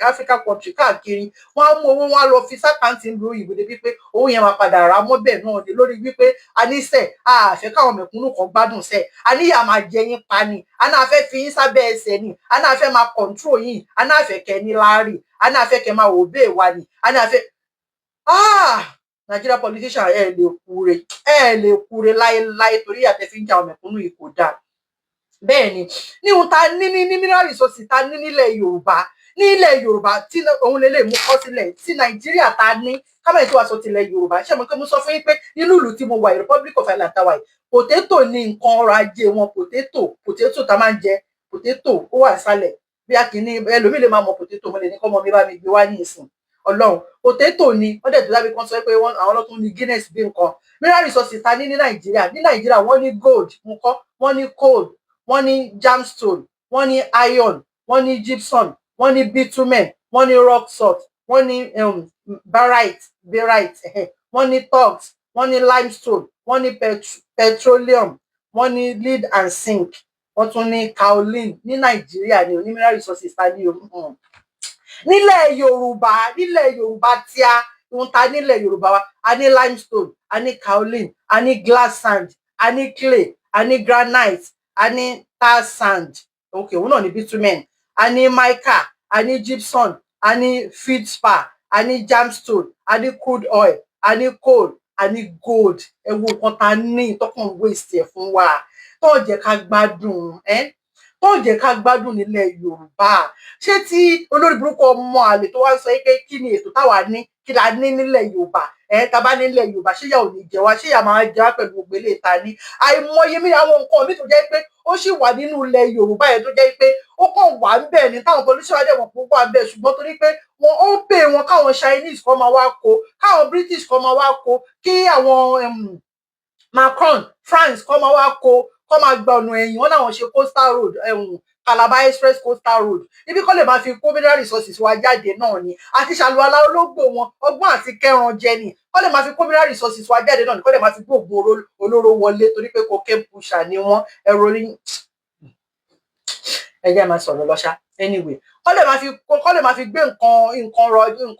Africa country káàkiri, wọ́n á mú owó, wọ́n á lọ fi sákàǹtì nílùú òyìnbó débi pé owó yẹn máa padà rà mọ́bẹ̀ náà ni, lórí wípé a ní sẹ̀ àfẹ́ káwọn mẹ̀kúnnù kan gbádùn sẹ̀, a ní ìyà máa jẹ yín pa ni, a náà fẹ́ fi yín sábẹ́ ẹsẹ̀ ni, a náà fẹ́ máa control yín, a náà fẹ́ kẹ́ ní láàrí, a náà fẹ́ kẹ́ máa obey wa ni, a náà fẹ́ Nigeria politician ẹ lè kúre láéláé torí àtẹ̀fí ń jà ọmọ mẹ̀kúnnù yìí kò dáa. Bẹ́ẹ̀ ni ní ohun ta ní mineral resources ta ní nílẹ̀ Yorùbá tí òun lè mú kọ́ sílẹ̀, tí Nàìjíríà ta ní kábẹ̀yìn tó wà sọ tilẹ̀ Yorùbá, ṣé mo kí mo sọ fún yín pé nínú ìlú tí mo wà, Republic of Ireland tàwa yìí, potato ní nǹkan ọrọ̀ ajé wọn, potato ta máa ń jẹ, potato ó wà sálẹ̀, bí a kì í ní ẹlòmíì lè máa mọ potato, mo lè ní kọ́ mọ mi bá mi gbé wá ní ìsìn Ọlọ́run, potato ni wọ́n dẹ̀ tó dábí kan sọ pé àwọn ọlọ́tún ní Guinness bí nǹkan. Mineral resources ta ní Nàìjíríà wọ́n ní gold, wọ́n ní coal, wọ́n ní gemstone, wọ́n ní iron, wọ́n ní gypsum, wọ́n ní bitumen, wọ́n ní rock salt, wọ́n ní barite, wọ́n ní tugs, wọ́n ní limestone, wọ́n ní petroleum, wọ́n ní lead and zinc, wọ́n tún ní kaolin. Ní Nàìjíríà ni mineral resources ta ní nílẹ̀ Yorùbá tí ohun ta nílẹ̀ Yorùbá wa, a ní limestone, a ní kaolin, a ní glass sand, a ní clay, a ní granite, a ní tar sand, òun náà ní bitumen, a ní mica, a ní gypsum, a ní feldspar, a ní gemstone, a ní crude oil, a ní coal a ní gold, ẹ wo nǹkan ta ní tọkàn waste ẹ fún wa, tó jẹ́ ká gbádùn tó jẹ́ ká gbádùn nílẹ̀ Yorùbá. Ṣé tí olórí burúkú ọmọ àlè tó wá sọ pé kí ni ètò táwa ní, kí la ní nílẹ̀ Yorùbá, tá bá nílẹ̀ Yorùbá ṣé ìyà ò ní jẹ wá, ṣé ìyà máa jẹ wá pẹ̀lú gbogbo eléyìí ta ní. Àìmọye mi àwọn nǹkan mi tó jẹ́ pé ó sì wà nínú ilẹ̀ Yorùbá yẹn tó jẹ́ pé ó kàn wà ń bẹ̀ ní táwọn politician dẹ̀ mọ̀ pé ó wà ń bẹ̀, ṣùgbọ́n torí pé wọn ó pè wọn káwọn Chinese kan máa wá kó, káwọn British kan máa wá kó, kí àwọn Macron France kan máa wá kó, kọ́ máa gba ọ̀nà ẹ̀yìn, wọn láwọn ṣe coastal road, Calabar express coastal road, ibi kọ́ lè máa fi kó mineral resources wa jáde náà ni, àti ṣàlùwàlá ológbò wọn ọgbọ́n àti kẹran jẹ ni, kọ́ lè máa fi kó mineral resources wa jáde náà ni, kọ́ lè máa fi gbóògùn olóró wọlé torí pé cocaine pusher ni wọ́n, ẹ̀rọ orí ẹ̀jẹ̀ máa sọ̀rọ̀ lọ́ṣà anyway, kọ́ lè máa fi gbé nǹkan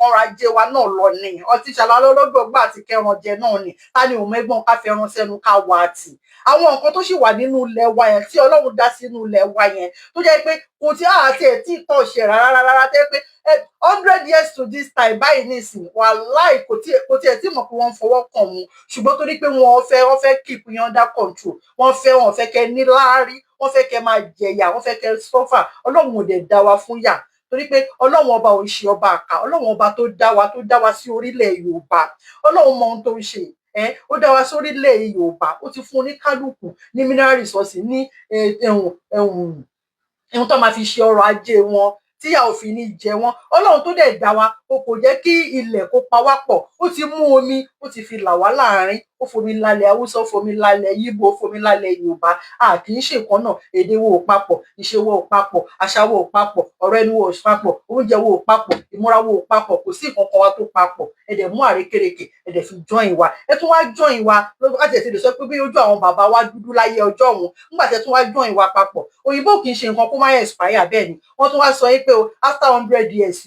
ọrọ̀ ajé wa náà lọ ni, ọtí ṣàlùwàlá ológbò ọgbọ́n àti kẹran jẹ náà ni, ta ni òun mẹ́gbọ́n ká fẹ́ràn sẹ́nu ká wà tì. Àwọn nǹkan tó sì wà nínú ilẹ̀ wa yẹn tí Ọlọ́run dá sínú ilẹ̀ wa yẹn tó jẹ́ pé kò tí àti ẹ̀ tí tọ̀ ṣe rárá tẹ́ pé 100 years to this time báyìí nísìnyí wàláì kò tí ẹ̀ tí mọ̀ pé wọ́n ń fọwọ́ kàn wọn, ṣùgbọ́n torí pé wọ́n fẹ́ keep yín under control, wọ́n fẹ́ kẹ́ ní láárí, wọ́n fẹ́ kẹ́ máa jẹ̀yà, wọ́n fẹ́ kẹ́ suffer. Ọlọ́run ò dẹ̀ dá wa fún yà torí pé Ọlọ́run ọba ò ń ṣe ọba àká, Ọlọ́run ọba tó dá wa sí orílẹ̀ Yorùbá, Ọlọ́run mọ ohun tó ń ṣe, ó dá wa sórílẹ̀ Yorùbá, ó ti fún oníkálùkù ní mineral resources, ní ohun tó máa fi ṣe ọrọ̀ ajé wọn tíyà ò fi ní jẹ wọ́n. Ọlọ́run tó dẹ̀ dá wa o kò jẹ́ kí ilẹ̀ kó pa wá pọ̀, ó ti mú omi ó ti fi là wá láàrin, ó fomi lálẹ̀ Haúsá, ó fomi lálẹ̀ Yíbò, ó fomi lálẹ̀ Yorùbá, a kì í ṣe nǹkan náà, èdè wo ò papọ̀, ìṣe wo ò papọ̀, àṣà wo ò papọ̀, ọ̀rọ̀ ẹnu wo ò papọ̀, oúnjẹ wo ò papọ̀, ìmúra wo ò papọ̀, kò sí nǹkan kan wa tó papọ̀, ẹ dẹ̀ mú àrékérekè ẹ dẹ̀ fi join wa, ẹ tún wá join wa láti ẹ̀ ti lè sọ pé bí ojú àwọn bàbá wa dúdú láyé ọjọ́ òun, nígbà tí ẹ tún wá join wa papọ̀, òyìnbó kì í ṣe nǹkan kó má expire bẹ́ẹ̀ ni, wọ́n tún wá sọ pé after 100 years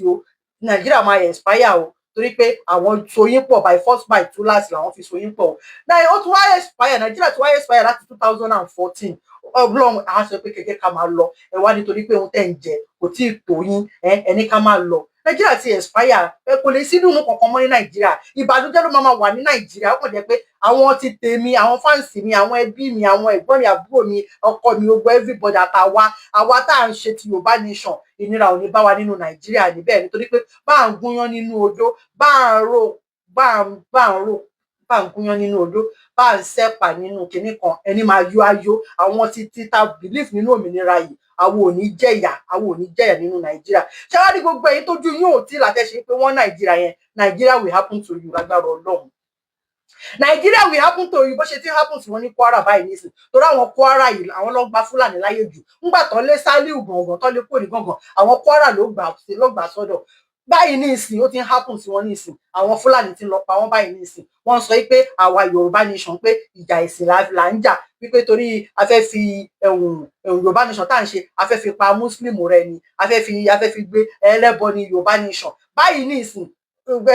Nàìjíríà máa expire torí pé àwọn soyín pọ̀ by force by túláàsì làwọn fi soyín pọ̀ náà, ó tún wá expire, Nàìjíríà tún wá expire láti 2014. Ọlọ́run á sọ pé kẹ̀kẹ́ ká máa lọ, ẹ wá nítorí pé ohun tẹ́ ń jẹ kò tí ì tó yín, ẹni ká máa lọ. Nàìjíríà ti expire, kò lè sí dùnnú kankan mọ́ ní Nàìjíríà, ìbànújẹ́ ló máa wà ní Nàìjíríà, ó kàn jẹ́ pé àwọn ti tèmi, àwọn fáǹsì mi, àwọn ẹbí mi, àwọn ẹ̀gbọ́n mi, àbúrò mi, ọkọ mi, gbogbo everybody àwa tá à ń ṣe ti Yorùbá nation, ìnira ò ní bá wa nínú Nàìjíríà níbẹ̀ nítorí pé bá à ń gúnyán nínú odó, bá à ń gúnyán nínú odó, bá à ń sẹ́pà nínú kinní kan, ẹni máa yó ayó. Àwọn ti ta belief nínú òmìnira yìí, àwọn ò ní jẹ̀yà nínú Nàìjíríà. Ṣé wá rí gbogbo èyí tójú yín ò tí látẹ̀ṣe pé wọ́n Nàìjíríà yẹn, Nàìjíríà will happen to you lágbára Ọlọ́run. Nàìjíríà will happen to you bó ṣe ti happen sí wọn ní Kwara báyìí nísìnyí, torí àwọn Kwara yìí àwọn ló gba Fúlàní láyé jù, ńgbà tán lé Sálíù gàngàn tán lé kúrò ní gàngàn, àwọn Kwara ló gbà sọ́dọ̀. Báyìí ní ìsìn ó ti ń happen sí wọn ní ìsìn, àwọn Fúlàní ti ń lọ pa wọ́n báyìí ní ìsìn, wọ́n sọ pé àwa Yorùbá nation pé ìjà ẹ̀sìn là ń jà, wípé torí a fẹ́ fi Yorùbá nation tá à ń ṣe a fẹ́ fi pa Muslim rẹ ni, a fẹ́ fi gbé ẹlẹ́bọ ní Yorùbá nation. Báyìí ní ìsìn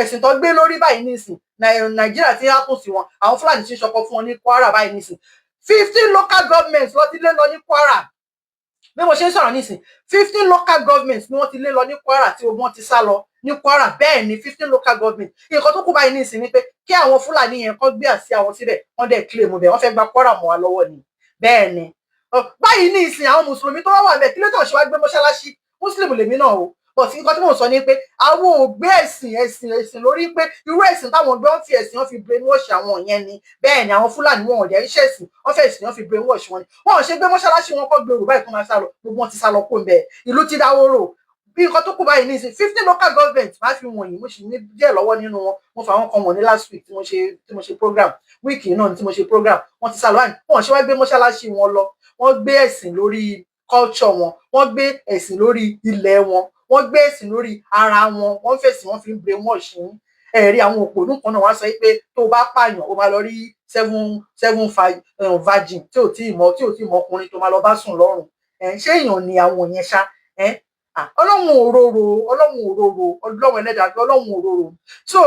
ẹ̀sìn tó gbé lórí báyìí ní ìsìn Nàìjíríà ti ń happen sí wọn, àwọn Fúlàní ti ń ṣọkọ fún wọn ní Kwara báyìí ní ìsìn. 15 local governments ló ti lé lọ ní Kwara bí mo ṣe ń sọ̀rọ̀ nísìn, 15 local governments ni wọ́n ti lé lọ ní Kwara tí wọ́n ti sá lọ ní Kwara. Bẹ́ẹ̀ ni 15 local government. Nǹkan tó kù báyìí nísìn ni pé kí àwọn Fúlàní yẹn kọ́ gbé àsíá wọn síbẹ̀, wọ́n dẹ̀ claim bẹ̀, wọ́n fẹ́ gba Kwara mọ́ wa lọ́wọ́ ni. Bẹ́ẹ̀ ni báyìí ní ìsìn àwọn mùsùlùmí tó wà bẹ́ẹ̀ kí ló tó ṣe wá gbé mọ́ṣáláṣí, Muslim lèmi náà o, but nǹkan tí mò ń sọ ni pé àwọn ò gbé ẹ̀sìn lórí pé irú ẹ̀sìn táwọn gbé wọn fi ẹ̀sìn wọn fi brainwash àwọn yẹn ni. Bẹ́ẹ̀ ni àwọn Fúlàní wọn ò dẹ̀ ń ṣẹ̀sìn, wọ́n fẹ́ ẹ̀sìn wọn fi brainwash wọn ni. Wọn ò ṣe gbé mọ́ṣáláṣí wọn kọ́ gbèrú báyìí tó máa sá lọ, gbogbo wọn ti sá lọ kó ń bẹ̀, ìlú ti dáwóró. Bí nǹkan tó kù báyìí ní ìsìn 15 local government máa fi wọ̀nyí, mo sì ní díẹ̀ lọ́wọ́ nínú wọn, mo fà wọn kan wọ̀n ní last week tí mo ṣe program, wíìkì náà ni tí mo ṣe program, wọ́n ti sá lọ báyìí. Wọn ò ṣe wá gbé mọ́ṣáláṣí wọn lọ, wọ́n gbé ẹ̀sìn lórí culture wọn, wọ́n gbé ẹ̀sìn lórí ilẹ̀ wọn, wọ́n gbé ẹ̀sìn lórí ara wọn, wọ́n fẹ̀sìn wọn fi ń brainwash yín. Ẹ̀rí àwọn òpònú kan náà wá sọ pé tó bá pààyàn ó máa lọ rí seven virgin tí ò tí ì mọ ọkùnrin tó máa lọ bá sùn lọ́rùn. Ṣé èèyàn ni àwọn yẹn ṣá? Ọlọ́run òróró, Ọlọ́run ẹlẹ́dàá, Ọlọ́run òróró. So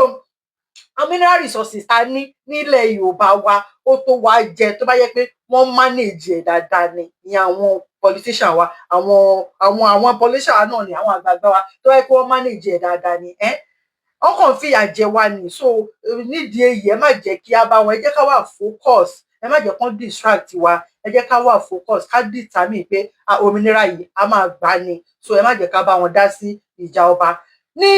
mineral resources ta ní nílẹ̀ Yorùbá wa ó tó wá jẹ tó bá yẹ pé wọ́n manage ẹ̀ dáadáa ni àwọn politician wa, àwọn politician náà ni àwọn àgbààgbà wa tó yẹ kí wọ́n manage ẹ̀ dáadáa ni. wọn kàn fìyà jẹ wá ni. So nídìí èyí ẹ má jẹ́ kí a bá wọn, ẹ jẹ́ ká wà focus, ẹ má jẹ́ kán distract wa, ẹ jẹ́ ká wà focus, ká determine pé òmìnira yìí a máa gbà ni. So ẹ má jẹ́ ká bá wọn dá sí ìjà ọba. Ní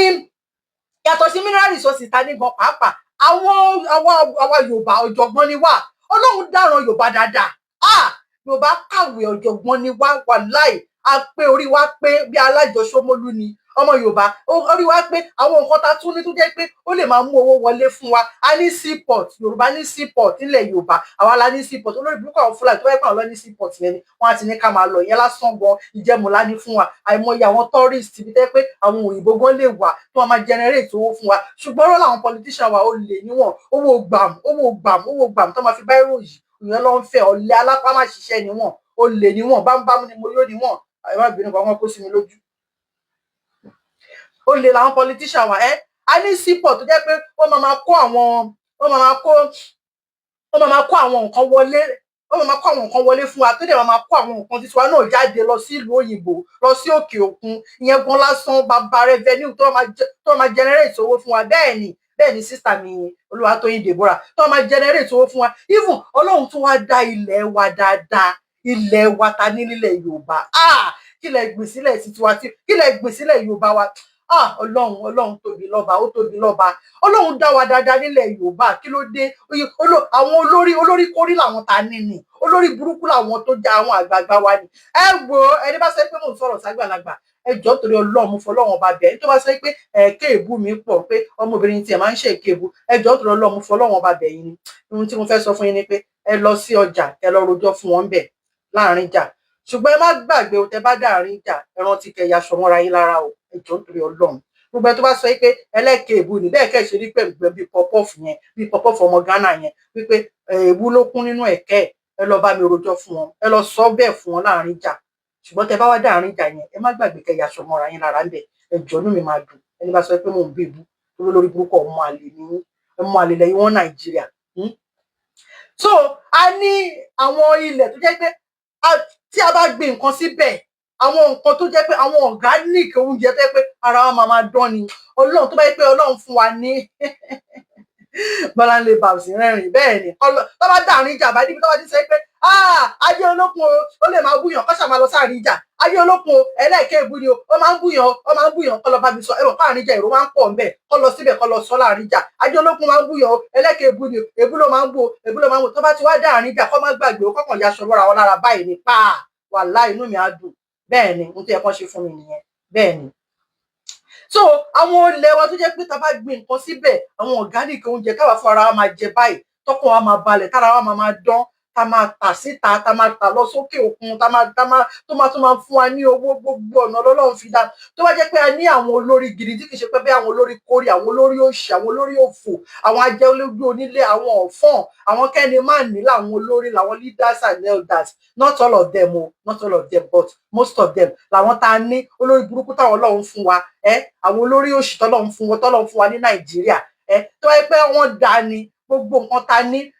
yàtọ̀ sí mineral resources ta ní gan pàápàá, àwa Yorùbá ọ̀jọ̀gbọ́n ni wá. Ọlọ́run dáràn Yorùbá dáadáa. Yorùbá kàwé, ọ̀jọ̀gbọ́n ni wá, wàláì. A pé orí wa pé bí Alájọ Ṣómólú ni ọmọ Yorùbá. Orí wa pé àwọn nǹkan ta tún ní tó jẹ́ pé ó lè máa mú owó wọlé fún wa. A ní seaport, Yorùbá ní seaport nílẹ̀ Yorùbá. Àwa la ní seaport. Olórí burúkú àwọn Fúlàní tó bá pẹ́ àwọn lọ ní seaport yẹn ni wọ́n á ti ní ká máa lọ yẹn lásán gan. Ìjẹmùlá ní fún wa. Àìmọye àwọn tourist ibi tẹ́ pé àwọn òyìnbó gan lè wà tó máa generate owó fún wa. Ṣùgbọ́n ọ̀rọ̀ làwọn politician wa ó lè níwọ̀n. Owó gbàm tó máa fi bá ìròyìn ìyẹn ló ń fẹ́. Ọ̀lẹ alápá má ṣiṣẹ́ níwọ̀n. Ó lè níwọ̀n, bámúbámú ni mo yóò níwọ̀n. Ẹ má bínú kan, wọ́n kó sí mi lójú. Ó lè làwọn politician wa. A ní seaport tó jẹ́ pé wọ́n máa kó àwọn nǹkan wọlé. Wọ́n máa kó àwọn nǹkan wọlé fún wa tó dẹ̀ máa kó àwọn nǹkan tiwa náà jáde lọ sí ìlú òyìnbó, lọ sí òkè òkun. Ìyẹn gan lásán bàbá revenue tó máa generate owó fún wa. Bẹ́ẹ̀ ni sister mi Olúwatóyìn Deborah tó máa generate owó fún wa. Even Ọlọ́run tún wá dá ilẹ̀ wa dáadáa. Ilẹ̀ wa ta ní nílẹ̀ Yorùbá. Kí lẹ gbìn sílẹ̀ tiwa, kí lẹ gbìn sílẹ̀ Yorùbá wa. Ọlọ́run tóbi lọ́ba, ó tóbi lọ́ba. Ọlọ́run dá wa dáadáa nílẹ̀ Yorùbá. Kí ló dé? Àwọn olórí kórí làwọn ta ní ni. Olórí burúkú làwọn tó já àwọn àgbààgbà wa ni. Ẹ wo ẹni bá sọ pé mò ń sọ̀rọ̀ ságbàlagbà, ẹ jọ̀ọ́ torí Ọlọ́run mo fọlọ́run ọba bẹ̀. Ẹni tó bá sọ pé kéèbù mi pọ̀ pé ọmọbìnrin tiẹ̀ máa ń ṣe kéèbù, ẹ jọ̀ọ́ torí Ọlọ́run mo fọlọ́run ọba bẹ̀ yín ni. Ohun tí mo fẹ́ sọ fún yín ni pé ẹ lọ sí ọjà, ẹ lọ rojọ́ fún wọn bẹ̀ láàrin ìjà. Ṣùgbọ́n ẹ má gbàgbé o, tẹ bá dáàrin ìjà, ẹ rántí kẹ́ ya aṣọ mọ́ra yín lára o. Ẹ jọ̀ọ́ torí Ọlọ́run. Gbogbo ẹ tó bá sọ pé ẹlẹ́kẹ̀ẹ́bù ni bẹ́ẹ̀ kẹ́ ṣe rí pẹ̀lú bí pọpọ́ọ̀fù yẹn, bí pọpọ́ọ̀fù ọmọ Ghana yẹn, wípé èébú ló kún nínú ẹ̀kẹ́. Ẹ lọ bá mi rojọ́ fún wọn, ẹ lọ sọ bẹ́ẹ̀ fún wọn láàrin ìjà. Ṣùgbọ́n tẹ bá wá dáàrin ìjà yẹn, ẹ má gbàgbé kẹ́ ya aṣọ mọ́ra yín lára ń bẹ̀. Ẹ jọ̀ọ́ inú mi máa dùn ẹni bá sọ pé mò ń bí ìbú lórí burúkú ọmọ àlè ní ọmọ àlè lẹ́yìn wọn Nàìjíríà. So a ní àwọn ilẹ̀ tó jẹ́ pé tí a bá gbin nǹkan síbẹ̀, àwọn nǹkan tó jẹ́ pé àwọn organic oúnjẹ tó jẹ́ pé ara wa máa dán ni. Ọlọ́run tó bá yẹ pé Ọlọ́run fún wa ní Bọ́láńlé Babs rẹ́rìn bẹ́ẹ̀ ni. Tó bá dáàrin ìjà bá níbi tó bá ti sọ pé ayé olókun ó lè máa búyàn kó ṣàmà lọ sáàrin ìjà. Ayé olókun ẹlẹ́ẹ̀kẹ́ẹ̀bù ni ó máa ń búyàn kó lọ bá mi sọ. Ẹ̀rọ káàrin ìjà èrò máa ń pọ̀ ńbẹ̀ kó lọ síbẹ̀ kó lọ sọ láàrin ìjà. Ayé olókun máa ń búyàn ẹlẹ́ẹ̀kẹ́ẹ̀bù ni èbú ló máa ń bú. Tó bá ti wá dáàrin ìjà kó má gbàgbé ó kọ́kàn yaṣọ lọ́ra wọn lára báyìí ni wàláhì inú mi á dùn. Bẹ́ẹ̀ ni ohun tó yẹ kán ṣe fún mi nìyẹn. Bẹ́ẹ̀ ni. So àwọn ilẹ̀ wa tó jẹ́ pé tá bá gbin nǹkan síbẹ̀, àwọn organic oúnjẹ káwa fún ara wa máa jẹ báyìí, tọ́kàn wa máa balẹ̀, tára wa máa dán, tá máa tà síta, tá máa tà lọ sókè òkun, tó máa fún wa ní owó. Gbogbo ọ̀nà lọ́lọ́run fi dá. Tó bá jẹ́ pé a ní àwọn olórí gidi tí kì í ṣe pé bí àwọn olórí kórè, àwọn olórí òṣì, àwọn olórí òfò, àwọn ajẹ́lójú onílé, àwọn ọ̀fọ́n, àwọn kẹ́ni máa ní làwọn olórí, làwọn leaders and elders. Not all of them not all of them but most of them làwọn tá a ní olórí burúkú táwọn Ọlọ́run fún wa. Àwọn olórí òṣì tọ́lọ́run fún wa ní Nàìjíríà. Tó bá yẹ pé wọ́n dá ní gbogbo nǹkan ta ní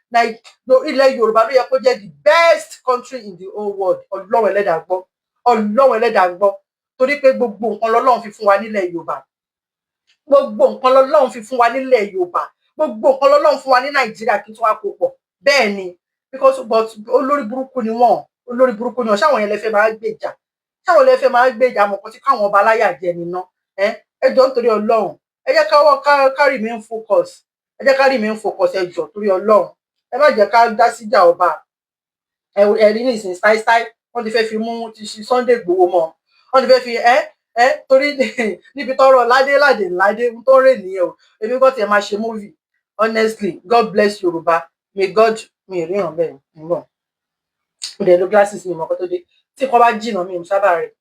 ilẹ̀ Yorùbá ló yẹ kó jẹ́ the best country in the whole world. Ọlọ́run ẹlẹ́dàá gbọ́. Torí pé gbogbo nǹkan lọ́lọ́run fi fún wa nílẹ̀ Yorùbá. Gbogbo nǹkan lọ́lọ́run fi fún wa nílẹ̀ Yorùbá. Gbogbo nǹkan lọ́lọ́run fún wa ní Nàìjíríà kí tó wá kó pọ̀. Bẹ́ẹ̀ ni but olórí burúkú ni wọ́n. Ṣáwọn yẹn lẹ fẹ́ máa gbèjà mọ̀ kan tí káwọn ọba aláyà jẹ nínú. Ẹ jọ̀ọ́ nítorí Ọlọ́run. Ẹ jẹ́ ká remain focus. Ẹ jọ̀ọ́ torí Ọlọ́run. Ẹ má jẹ́ ká dá síjà ọba. Ẹ̀rí ní ìsìn stáístáí wọ́n ti fẹ́ fi mú ti ṣe Sunday Igboho mọ́. Wọ́n ti fẹ́ fi torí níbi tọ́rọ̀ ládé ń tó rè nìyẹn o. Èmi kọ́ tiẹ̀ máa ṣe movie. Honestly, God bless Yorùbá. May God mi ríran bẹ́ẹ̀ nígbà. Mo dẹ̀ lo glasses mi mọ́kọ́ tó dé. Tí kò bá jìnnà mi ò sábà rẹ̀.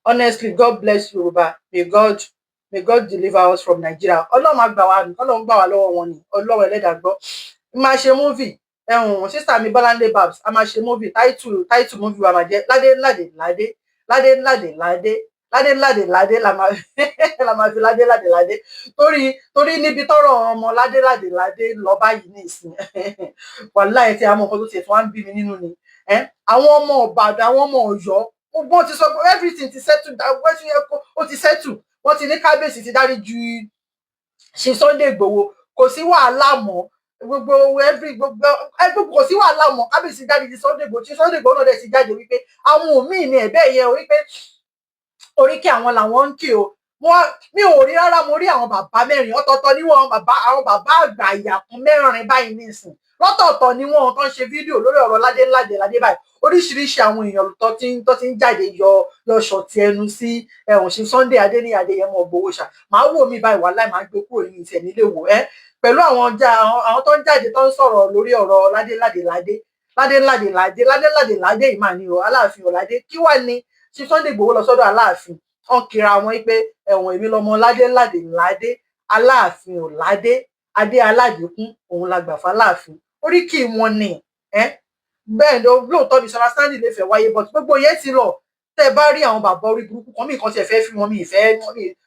Honestly, God bless Yorùbá. May God deliver us from Nigeria. Ọlọ́run máa gbà wá ní. Ọlọ́run gbà wá lọ́wọ́ wọn ni. Ọlọ́run ẹlẹ́dàá gbọ́. Máa ṣe movie. Sister mi Bọ́láńlé Babs a máa ṣe movie. Title movie wa máa jẹ́ ládé la máa fi ládé. Torí níbi tọ́rọ̀ ọmọ ládé lọ báyìí ní ìsìn. Wàláhì tí àwọn nǹkan tó tiẹ̀ tí wọ́n ń bí mi nínú ni. Àwọn ọmọ Ìbàdàn, àwọn ọmọ Ọ̀yọ́, wọ́n ti sọ pé everything ti settle down. Ó ti settle. Wọ́n ti ní kábíyèsí ti dáríjì ṣe Sunday Igboho kò sí wàhálà mọ́ gbogbo kò sí wàhálà mọ́ kábíyèsí jáde ti Sunday Igboho tí Sunday Igboho náà dẹ̀ ti jáde wípé àwọn míì ní ẹ̀bẹ́ yẹn wípé oríkì àwọn làwọn ń kí o mi ò rí rárá mo rí àwọn bàbá mẹ́rin ọ̀tọ̀ọ̀tọ̀ ni wọ́n àwọn bàbá àgbà àyàkún mẹ́rin báyìí nísìn lọ́tọ̀ọ̀tọ̀ ni wọ́n tó ń ṣe fídíò lórí ọ̀rọ̀ ládé báyìí oríṣiríṣi àwọn èèyàn tó ti ń jáde yọ ṣọ̀tì ẹnu sí ẹ̀wọ̀n ṣe Sunday Adéníyì Adéyẹmọ Ìgbòho ṣá máa wò mí báyìí wà láì máa gbé kúrò ní ìtẹ̀ nílé wò pẹ̀lú àwọn tó ń jáde tó ń sọ̀rọ̀ lórí ọ̀rọ̀ ládé ìmáà ní o Aláàfin Ọ̀ládé kí wá ní ṣe Sunday Igboho lọ sọ́dọ̀ Aláàfin wọn kira wọn pé ẹ̀wọ̀n èmi lọmọ ládé Aláàfin Ọ̀ládé adé aládìkún òun la gbà fáláàfin oríkì wọn ni bẹ́ẹ̀ ló lóòótọ́ ní misunderstanding lè fẹ́ wáyé but gbogbo yẹn ti lọ tẹ́ bá rí àwọn bàbá orí burúkú kan mí kan tiẹ̀ fẹ́ fi wọn mi ìfẹ́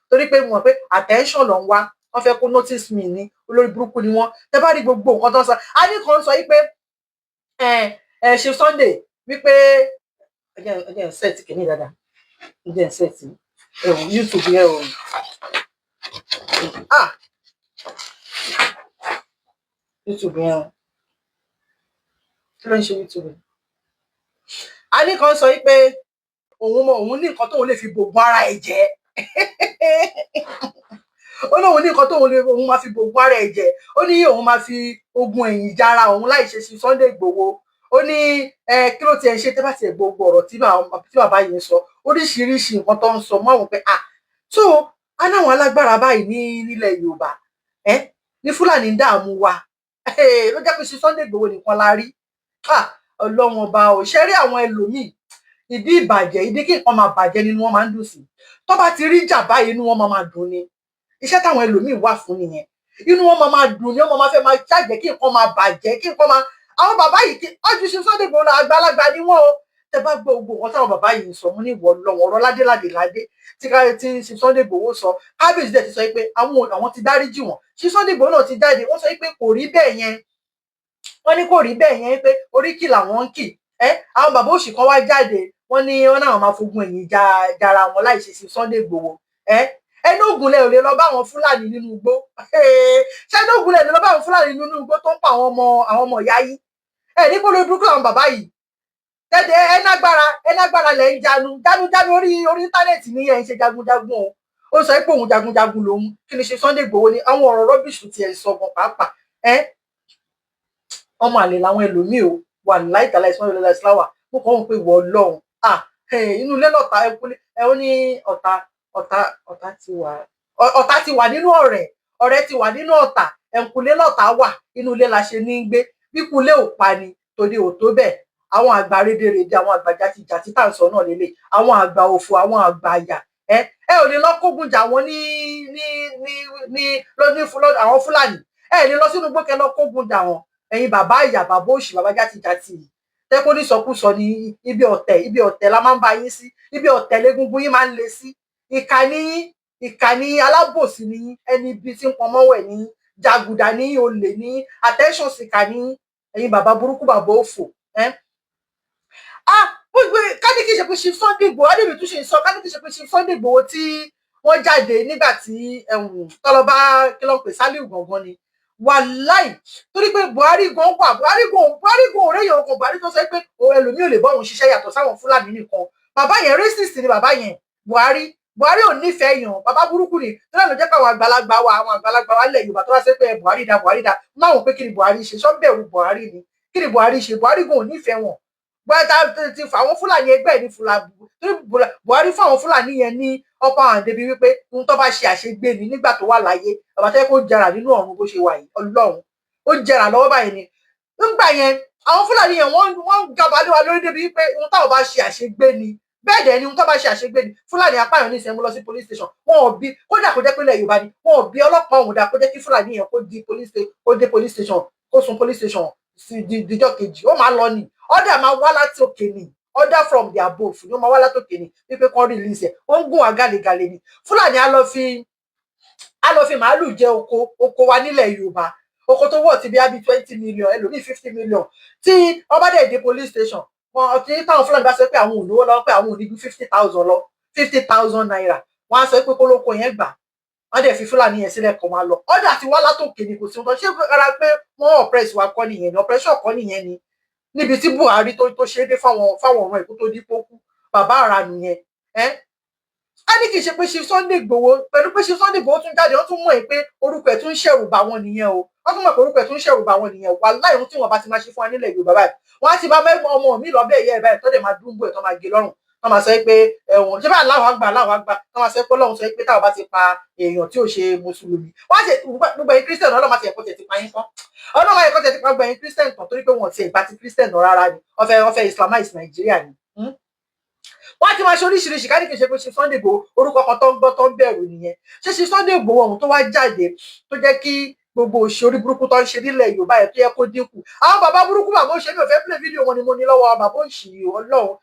torí pé wọn pé attention ló ń wá wọn fẹ́ kó notice me ní olórí burúkú ni wọn tẹ́ bá rí gbogbo nǹkan tó ń sọ a ní kan sọ wípé ṣe Sunday wípé ẹjẹ set kìíní dáadáa ẹjẹ set YouTube yẹn o YouTube yẹn o kí ló ń ṣe YouTube a ní kan sọ wípé òun ní nǹkan tóun lè fi bògùn ara ẹ̀ jẹ́ ó lóun ní nǹkan tóun máa fi bògùn ara ẹ̀ jẹ́ ó ní òun máa fi ogun ẹ̀yìn jára òun láì ṣe sí Sunday Igboho ó ní kí ló tiẹ̀ ń ṣe tẹ́ bá tiẹ̀ gbogbo ọ̀rọ̀ tí bàbá yẹn sọ oríṣiríṣi nǹkan tó ń sọ mọ́ àwọn pé so a náwọn alágbára báyìí nílẹ̀ Yorùbá ní Fúlàní ń dààmú wa ló jẹ́ pé ṣe Sunday Igboho nìkan la rí Ọlọ́run ọba ò ṣe rí àwọn ẹlòmíì ìdí ìbàjẹ́ ìdí kí nǹkan máa bàjẹ́ nínú wọn máa ń dùn sí tó bá ti rí ìjà báyìí inú wọn máa dùn ni iṣẹ́ táwọn ẹlòmíì wà fún nìyẹn inú wọn máa dùn ni wọn máa fẹ́ máa ṣàjẹ́ kí nǹkan máa bàjẹ́ kí nǹkan máa àwọn bàbá yìí kí ọjọ́ ṣe Sunday Igboho àgbàlagbà ni wọn o tẹ bá gbọ́ gbogbo wọn táwọn bàbá yìí sọ mú ní ìwọ lọ́wọ́ ọ̀rọ̀ ládé tí ṣe Sunday Igboho sọ kábíyèsí dẹ̀ ti sọ pé àwọn ti dáríjì wọn ṣe Sunday Igboho náà ti jáde wọ́n sọ pé kò rí bẹ́ẹ̀ yẹn wọ́n ní kò rí bẹ́ẹ̀ yẹn pé oríkì làwọn ń kì àwọn bàbá òṣì kan wá jáde wọ́n ní wọ́n náà máa fogun ẹ̀yìn jara wọn láì ṣe sí Sunday Igboho ẹnu ògùnlẹ̀ ò lè lọ bá àwọn Fúlàní nínú igbó ṣé ẹnu ògùnlẹ̀ ò lè lọ bá àwọn Fúlàní nínú igbó tó ń pa àwọn ọmọ ìyá yìí ní kó ló burúkú àwọn bàbá yìí tẹ́tẹ́ ẹnágbára lẹ̀ ń jánu orí íńtánẹ́ẹ̀tì ní ẹ̀ ń ṣe jagunjagun o ó sọ pé òun jagunjagun lòun kí ni ṣe Sunday Igboho ní àwọn ọ̀rọ̀ rọ́bìṣù tiẹ̀ sọ̀gbọ̀n pàápàá ọmọ àlè làwọn ẹlòmíì o wà láìtàlá ìsúná ìlọlá ìsìláwà mo kàn ń pè wọ Ọlọ́run inú ilé lọ̀tá ó ní ọ̀tá ti wà nínú ọ̀rẹ́ ti wà nínú ọ̀tá ẹ̀ǹkùlé lọ̀tá wà inú ilé la ṣe ní gbé bíkulé ò pa ni torí ò tó bẹ́ẹ̀ àwọn àgbà rédèrèdè àwọn àgbà jàtijàti tá à ń sọ náà lélẹ̀ àwọn àgbà òfò àwọn àgbà àyà ò lè lọ kógun jà wọn àwọn Fúlàní lè lọ sínú gbókè lọ kógun jà wọn ẹ̀yin bàbá ìyá bàbá òṣì bàbá jàtijàti yìí tẹ́kọ́ ní sọkúsọ ní ibi ọ̀tẹ̀ la máa ń bá yín sí ibi ọ̀tẹ̀ légungun yín máa ń le sí ìkànnì alábòsí ní ẹni ibi tí ń pọn mọ́wẹ̀ ní jàgùdà ní olè ní attention síkà ní ẹ̀yin bàbá burúkú bàbá òfò kádì kìí ṣe pé ṣe Sunday Igboho adébí tún ṣe sọ kádì kìí ṣe pé ṣe Sunday Igboho tí wọ́n jáde nígbà tí tọ́lọ́bá kí ló ń pè Sálíù gangan ni wàláì torí pé Buhari gan wà Buhari gan òréyàn ọkọ Buhari tó sọ pé ẹlòmíì ò lè bá òun ṣiṣẹ́ yàtọ̀ sáwọn Fúlàní nìkan bàbá yẹn racist ni bàbá yẹn Buhari ò nífẹ̀ẹ́ yàn bàbá burúkú ni tọ́lá ló jẹ́ pé àwọn àgbàlagbà wa lẹ̀ Yorùbá tó wá sí pé Buhari dá máa wò pé kí ni Buhari ṣe sọ́ńbẹ̀rù Buhari ni kí ni Buhari ṣe Buhari gan ò nífẹ̀ẹ́ wọn bọ́ẹ̀ta ti fà àwọn Fúlàní ẹgbẹ́ ní Buhari fún àwọn Fúlàní yẹn ní upper hand débi wípé ohun tó bá ṣe àṣegbè ní nígbà tó wà láyé bàbá tẹ́ kó jẹrà nínú ọ̀run bó ṣe wà yìí Ọlọ́run ó jẹrà lọ́wọ́ báyìí ni nígbà yẹn àwọn Fúlàní yẹn wọ́n ń gaba lé wa lórí débi wípé ohun táwọn bá ṣe àṣegbè ni bẹ́ẹ̀ dẹ̀ ni ohun tó bá ṣe àṣegbè ni Fúlàní apáyàn ní ìṣẹ́ mú lọ sí police station wọn ò bí kódà kó jẹ́ pé ilẹ̀ Yorùbá ni wọn ò bí ọlọ́pàá òun dá kó jẹ́ kí Fúlàní yẹn kó dé police station kó sun police station sí díjọ́ kejì ó máa lọ ni order máa wá láti òkè ni order from the above ni ó máa wá láti òkè ni wípé kán release ẹ̀ ó ń gùn àgàlégàlé ni Fúlàní á lọ fi màálù jẹ oko wa nílẹ̀ Yorùbá oko tó wọ̀ ti bí ábí 20 million ẹlòmíì 50 million tí ọba dẹ̀ dé police station wọn tí táwọn Fúlàní bá sọ pé àwọn ò lówó lọ́wọ́ pé àwọn ò ní ju 50,000 lọ 50,000 naira wọn á sọ pé kólókó yẹn gbà wọ́n dẹ̀ fi Fúlàní yẹn sílẹ̀ kó máa lọ ọ̀dà tí wá látòkè ni kò sí nǹkan ṣé ara pé wọ́n oppress wa kọ́ nìyẹn ni oppression kọ́ nìyẹn ni níbi tí Buhari tó ṣe é dé fáwọn ọmọ ẹ̀kú tó dípò kú bàbá ara nìyẹn a ní kì í ṣe pé ṣe Sunday Igboho pẹ̀lú pé ṣe Sunday Igboho tún jáde wọ́n tún mọ̀ pé orúkọ ẹ̀ tún ń ṣẹ̀rù bà wọ́n nìyẹn o wọ́n tún mọ̀ pé orúkọ ẹ̀ tún ń ṣẹ̀rù bà wọ́n nìyẹn wàláhì ohun tí wọ́n bá ti máa ṣe fún wa nílẹ̀ Yorùbá báyìí wọ́n á ti bá mẹ́gbọ́n ọmọ mi lọ bẹ́ẹ̀ yẹ ẹ̀ báyìí tó dẹ̀ máa dúnbò ẹ̀ tó máa gé lọ́rùn tó máa sọ pé ẹ̀wọ̀n ṣé bá aláwọ̀ àgbà tó máa sọ pé Ọlọ́run sọ pé táwọn bá ti pa èèyàn tí ò ṣe mùsùlùmí wọ́n á ṣe gbogbo ẹ̀yin Christian Ọlọ́run máa ti ẹ̀kọ́ tẹ̀ ti pa yín tán Ọlọ́run máa ẹ̀kọ́ tẹ̀ ti pa gbogbo ẹ̀yin Christian tán torí pé wọ́n ti ẹ̀gbá ti Christian rárá ni wọ́n fẹ́ Islamize Nàìjíríà ni wọ́n ti máa ṣe oríṣiríṣi ká ní kì í ṣe pé ṣe Sunday Igboho orúkọ kan tó ń gbọ́ tó ń bẹ̀rù nìyẹn ṣe Sunday Igboho ọ̀hún tó wá jáde tó jẹ́ kí gbogbo òṣì orí burúkú tó ń ṣe nílẹ̀ Yorùbá yẹn tó yẹ kó dínkù àwọn bàbá burúkú bàbá òṣèré mi ò fẹ́ play fídíò wọn ni mo ní lọ́wọ́ bàbá òṣì Ọlọ́run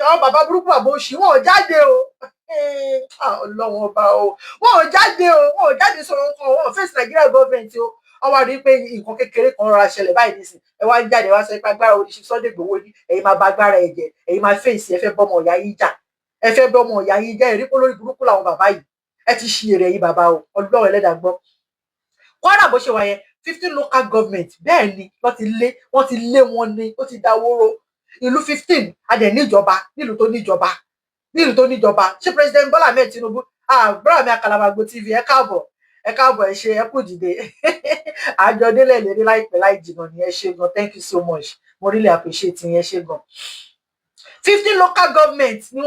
àwọn bàbá burúkú bàbá òṣì wọn ò jáde o Ọlọ́run ọba o wọn ò jáde sọ̀rọ̀ kan wọn ò face Nigeria government o wọ́n wá rí pé nǹkan kékeré kan rọra ṣẹlẹ̀ báyìí nísìn ẹ wá ń jáde wá sọ pé agbára oníṣẹ́ Sunday Igboho ní ẹ̀yin máa ba agbára ẹ̀ jẹ́ ẹ̀yin máa fèsì ẹ fẹ́ bọ́mọ ìyá yín jà ẹ̀rí pé lórí burúkú làwọn bàbá yìí ẹ ti ṣí èrè yín bàbá o Ọlọ́run ẹlẹ́dàá gbọ́ Kwara bó ṣe wà yẹn 15 local government bẹ́ẹ̀ ni wọ́n ti lé wọn ni ó ti dáwóró ìlú 15 adẹ̀ níjọba nílùú tó níjọba ṣé President Bola Ahmed Tinubu àbúrò mi Àkàlàmàgbò TV ẹ káàbọ̀ ẹ ṣe ẹ kú dìde àjọ délẹ̀ lérí láìpẹ́ láì jìnnà ni ẹ ṣe gan thank you so much mo really appreciate yín ẹ ṣe gan 15 local government ni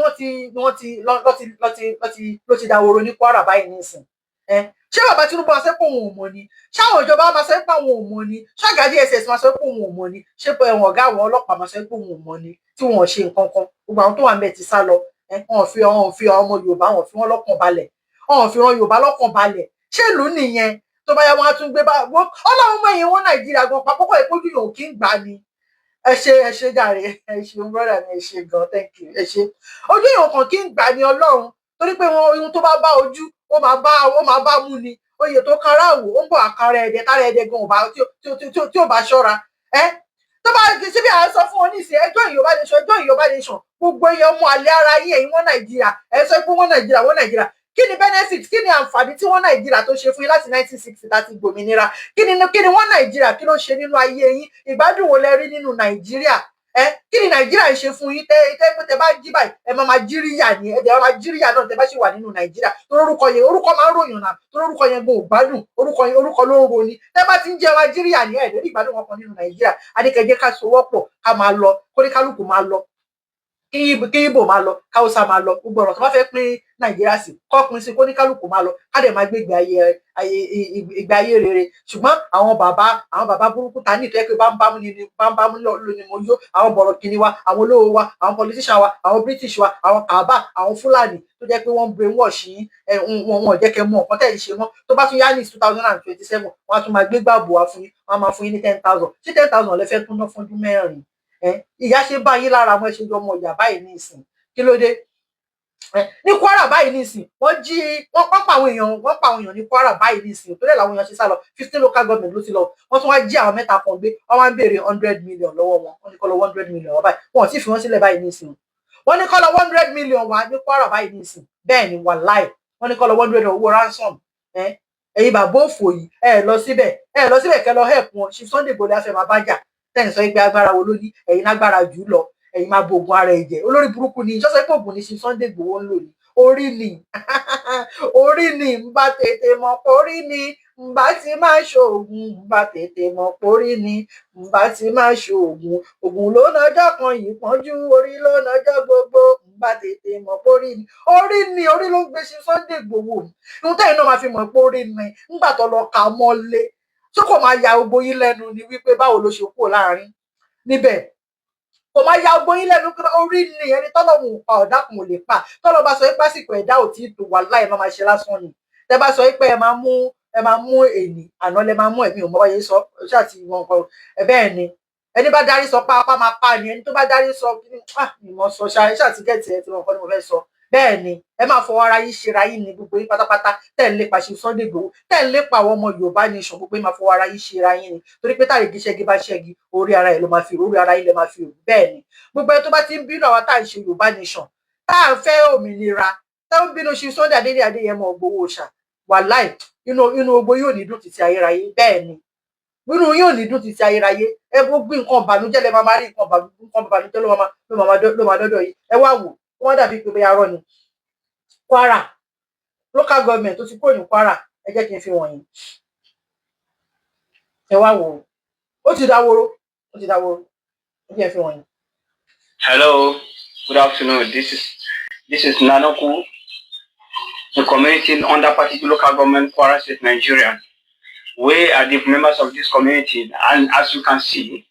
ló ti dáwóró ní Kwara báyìí nísìn ṣé bàbá Tinubu máa sọ pé òun ò mọ̀ ni ṣáwọn ìjọba máa sọ pé àwọn ò mọ̀ ni ṣáàgá DSS máa sọ pé òun ò mọ̀ ni ṣé pé ẹ̀wọ̀n ọ̀gá àwọn ọlọ́pàá máa sọ pé òun ò mọ̀ ni tí wọn ò ṣe nǹkan kan gbogbo àwọn tó wà ń bẹ̀ ti sá lọ wọn ò fi ọmọ Yorùbá wọn ò fi wọn lọ́kàn balẹ̀ wọn ò fi ran Yorùbá lọ́kàn balẹ̀ ṣé ìlú nìyẹn tó bá yá wọn á tún gbé bá wọn Ọlọ́run mọ èyí wọn Nàìjíríà gan papọ̀ ìpójú yòó kí ń gbà ni ẹ ṣe jàre ẹ ṣe brother mi ẹ ṣe gan thank you ẹ ṣe ojú yòó kan kí ń gbà ni Ọlọ́run torí pé ohun tó bá bá ojú ó máa bá mú ni oyè tó kára wò ó ń bọ̀ àkàrà ẹ̀dẹ̀ tára ẹ̀dẹ̀ gan ọba tí ó bá ṣọ́ra tó bá ṣe bí à ń sọ fún wọn nísìnyí ẹjọ́ Yorùbá nation gbogbo èèyàn ọmọ àlẹ́ ara yín ẹ̀yin wọn Nàìjíríà ẹ sọ pé wọn Nàìjíríà kí ni benefit kí ni àǹfààní tí wọn Nàìjíríà tó ṣe fún yín láti 1960 láti gbòmìnira kí ni wọn Nàìjíríà kí ló ṣe nínú ayé yín ìgbádùn wo lẹ rí nínú Nàìjíríà kí ni Nàìjíríà ń ṣe fún yín tẹ bá jí báyìí ẹ máa jíríyà ni ẹ máa jíríyà náà tẹ bá ṣì wà nínú Nàìjíríà tó orúkọ máa ń ròyìn náà tó orúkọ yẹn gan ò gbádùn orúkọ ló ń roni tẹ bá ti ń jẹ máa jíríyà ni ẹ lórí ìgbádùn wọn kan nínú Nàìjíríà adékẹjẹ ká sowọ́pọ̀ ká máa lọ kóníkálùkù máa lọ kí Ìgbò máa lọ káwùsà máa lọ gbogbo ọ̀rọ̀ tó bá fẹ́ pín Nàìjíríà sí kọ́pin sí kóníkálùkù máa lọ ká dẹ̀ máa gbé ìgbé ayé rere ṣùgbọ́n àwọn bàbá burúkú ta ní ìtọ́ pé bámbámú lónìí mo yó àwọn bọ̀rọ̀ kìíní wa àwọn olówó wa àwọn politician wa àwọn British wa àwọn Kaaba àwọn Fúlàní tó jẹ́ pé wọ́n brainwash yín wọn jẹ́ kẹ́ mọ̀ nǹkan tẹ̀ ń ṣe mọ́ tó bá tún yá ní 2027 wọ́n á tún máa gbé gbàgbó wa fún yín wọ́n á máa fún yín ní 10,000 ṣé 10,000 lẹ fẹ́ tún ná fún ọdún mẹ́rin ìyá ṣe bá yín lára wọn ṣe jọ ọmọ ìyá báyìí ní ìsìn kí ló dé ní Kwara báyìí ní ìsìn wọ́n pa àwọn èèyàn ní Kwara báyìí ní ìsìn tó lẹ̀ làwọn èèyàn ṣe sá lọ 15 local government ló ti lọ wọ́n tún wá jí àwọn mẹ́ta kan gbé wọ́n wá ń béèrè 100 million lọ́wọ́ wọn wọ́n ní kọ́ lọ 100 million wá báyìí wọ́n ti fi wọ́n sílẹ̀ báyìí ní ìsìn wọ́n ní kọ́ lọ 100 million wá ní Kwara báyìí ní ìsìn bẹ́ẹ̀ ni wàláì wọ́n ní kọ́ lọ 100 owó ransom ẹ̀yin bàbá òfò yìí ẹ lọ síbẹ̀ kẹ́ lọ help wọn ṣe Sunday Igboho afẹ́ máa bá jà tẹ́yìn sọ pé agbára wo ló ní ẹ̀yin lágbára jù lọ ẹ̀yin máa bo oògùn ara ẹ̀ jẹ́ olórí burúkú ni ìṣọ́sọ́ pé oògùn ní ṣe Sunday Igboho ń lò ní orí ni ń bá tètè mọ̀ pé orí ni ń bá ti máa ṣoògùn ń bá tètè mọ̀ pé orí ni ń bá ti máa ṣoògùn ògùn ló nájọ́ kan yìí pọ́njú orí ló nájọ́ gbogbo ń bá tètè mọ̀ pé orí ló ń gbé ṣe Sunday Igboho ohun tẹ́yìn náà máa fi mọ̀ pé orí ni ńgbà tó lọ kà mọ́lé tí kò máa ya gbogbo yín lẹ́nu ni wípé báwo ló ṣe kúrò láàrin níbẹ̀ kò máa ya gbogbo yín lẹ́nu orí ni ẹni tọ́lọ́hun pa ọ̀dà kan ò lè pa tọ́lọ́ bá sọ pé àsìkò ẹ̀dá ò tí ì tó wà láì máa ṣe lásán ni tẹ́ bá sọ pé ẹ máa mú ènì àná lẹ máa mú ẹ̀mí ò mọ báyé sọ ṣáà ti wọn kan bẹ́ẹ̀ ni ẹni bá darí sọ apá máa pa ni ẹni tó bá darí sọ ìmọ̀ sọ ṣáà ti gẹ̀ẹ́tì ẹ tí wọn kọ́ ni mo fẹ́ sọ bẹ́ẹ̀ ni ẹ máa fọwọ́ ara yín ṣera yín ní gbogbo yín pátápátá tẹ̀ ń lépa ṣe Sunday Igboho tẹ̀ ń lépa àwọn ọmọ Yorùbá nation gbogbo yín máa fọwọ́ ara yín ṣera yín ni torí pé táyé gíṣẹ́gi bá ṣẹ́gi orí ara ẹ̀ ló máa fi orí ara yín lè máa fi òru bẹ́ẹ̀ ni gbogbo ẹ tó bá ti ń bínú àwa tá à ń ṣe Yorùbá nation tá à ń fẹ́ òmìnira táwọn bínú ṣe Sunday Adéyẹmọ Ìgbòho ṣá wàláì inú gbogbo yóò ní dùn títí ayérayé bẹ́ẹ̀ ni inú yóò ní dùn títí ayérayé ẹ bó gbé nǹkan ìbànújẹ́ lẹ máa rí nǹkan ìbànújẹ́ ló máa dọ́dọ̀ yìí ẹ wá wò wọ́n dàbí pé bóyá rọ ni Kwara local government tó ti kúrò ní Kwara ẹ jẹ́ kí n fi wọ̀nyí ẹ wá wò ó ti dáwóró ẹ jẹ́ fi wọ̀nyí. Hello, good afternoon. This is Nanoku, the community under Patigi local government, Kwara State, Nigeria. We are the members of this community, and as you can see,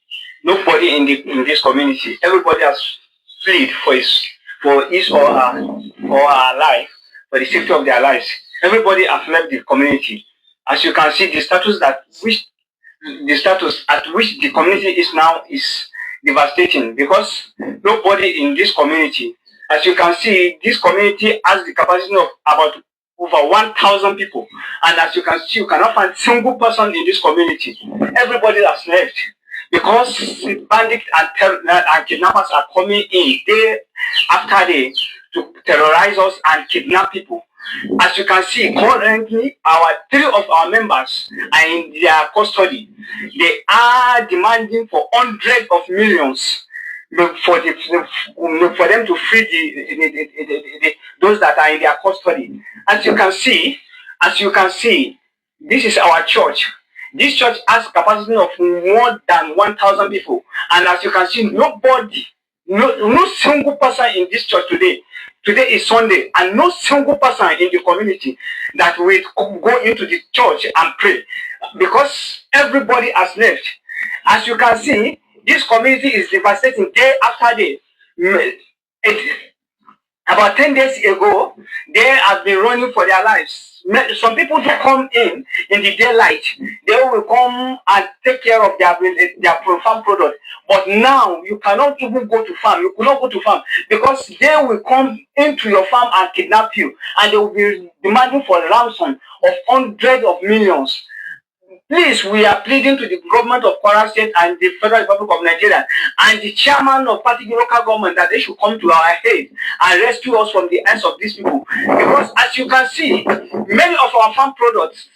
nobody in this community, everybody has fled for his or her life, for the safety of their lives. Everybody has left the community. As you can see, the status at which the community is now is devastating, because nobody in this community, as you can see, this community has the capacity of about over 1,000 people, and as you can see, you cannot find a single person in this community. Everybody has left because bandits and kidnappers are coming in day after day to terrorize us and kidnap people. As you can see, currently, three of our members are in their custody. They are demanding for hundreds of millions for them to free those that are in their custody. As you can see, this is our church. This church has capacity of more than 1,000 people, and as you can see, no single person in this church today. Today is Sunday, and no single person in the community that will go into the church and pray, because everybody has left. As you can see, this community is devastating day after day. About 10 days ago, they have been running for their lives. Some people do come in the daylight. They will come and take care of their farm product. But now, you cannot even go to farm. You could not go to farm because they will come into your farm and kidnap you. And they will be demanding for a ransom of hundreds of millions. Please, we are pleading to the government of Kwara State and the Federal Republic of Nigeria and the chairman of Patigi local government that they should come to our aid and rescue us from the hands of these people. Because as you can see, many of our farm products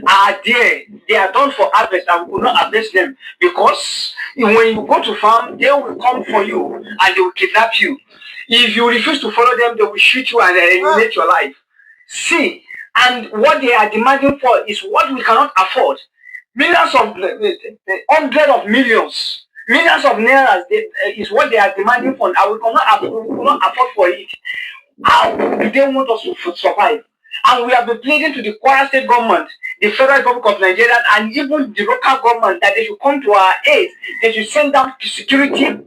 are there. They are done for harvest, and we will not harvest them because when you go to farm, they will come for you and they will kidnap you. If you refuse to follow them, they will shoot you and eliminate your life. See, and what they are demanding for is what we cannot afford. Millions of hundreds of millions of naira is what they are demanding for, and we cannot afford for it. How do they want us to survive? And we have been pleading to the Kwara State government, the Federal Republic of Nigeria, and even the local government that they should come to our aid. They should send down security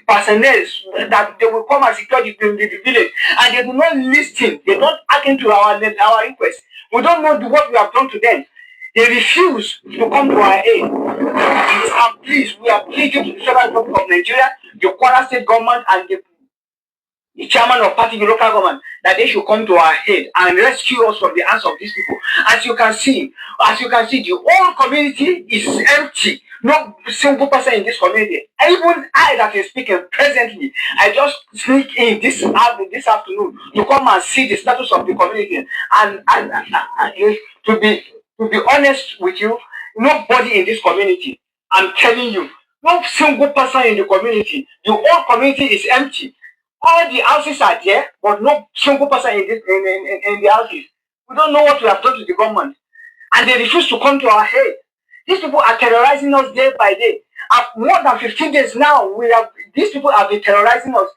personnel that they will come and secure the village. And they do not listen. They don't attend to our request. We don't know what we have done to them. They refuse to come to our aid. And please, we are pleading to the Federal Republic of Nigeria, the Kwara State government, and the chairman of Patigi local government, that they should come to our aid and rescue us from the hands of these people. As you can see, the whole community is empty. No single person in this community. Even I that is speaking presently, I just sneak in this afternoon to come and see the status of the community. And to be honest with you, nobody in this community, I'm telling you, no single person in the community, the whole community is empty. All the houses are there, but no single person in the houses. We don't know what we have done to the government. And they refuse to come to our aid. These people are terrorizing us day by day. More than 15 days now, these people have been terrorizing us.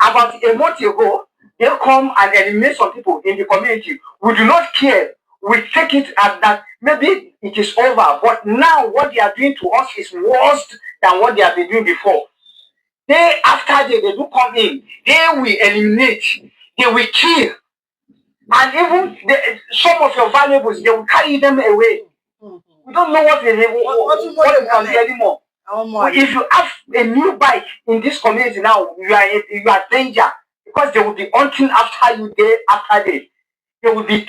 About a month ago, they come and eliminate some people in the community. We do not care. We take it as that maybe it is over. But now what they are doing to us is worse than what they have been doing before. Day after day, they do come in. They will eliminate. They will kill. And even some of your valuables, they will carry them away. We don't know what we can do anymore. If you have a new bike in this community now, you are danger, because they will be hunting after you day after day. They will be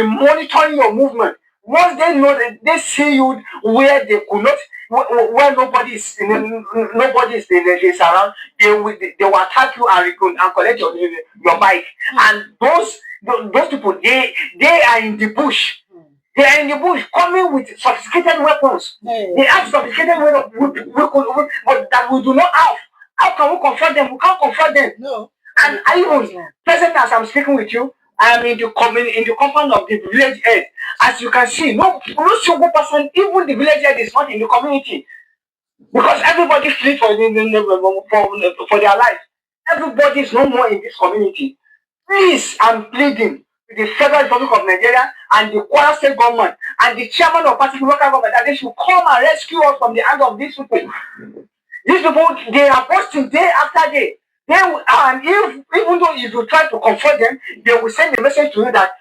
monitoring your movement. Once they know that they see you where they could not, where nobody is around, they will attack you and collect your bike. And those people, they are in the bush. They are in the bush coming with sophisticated weapons. They have sophisticated weapons that we do not have. How can we confront them? We can't confront them. No. And even present as I'm speaking with you, I am in the compound of the village head. As you can see, no single person, even the village head, is not in the community because everybody flees for their life. Everybody is no more in this community. Please, I'm pleading to the Federal Republic of Nigeria and the Kwara State government and the chairman of Pacific local government that they should come and rescue us from the hand of these people. These people, they are posting day after day. And even though if you try to confront them, they will send a message to you that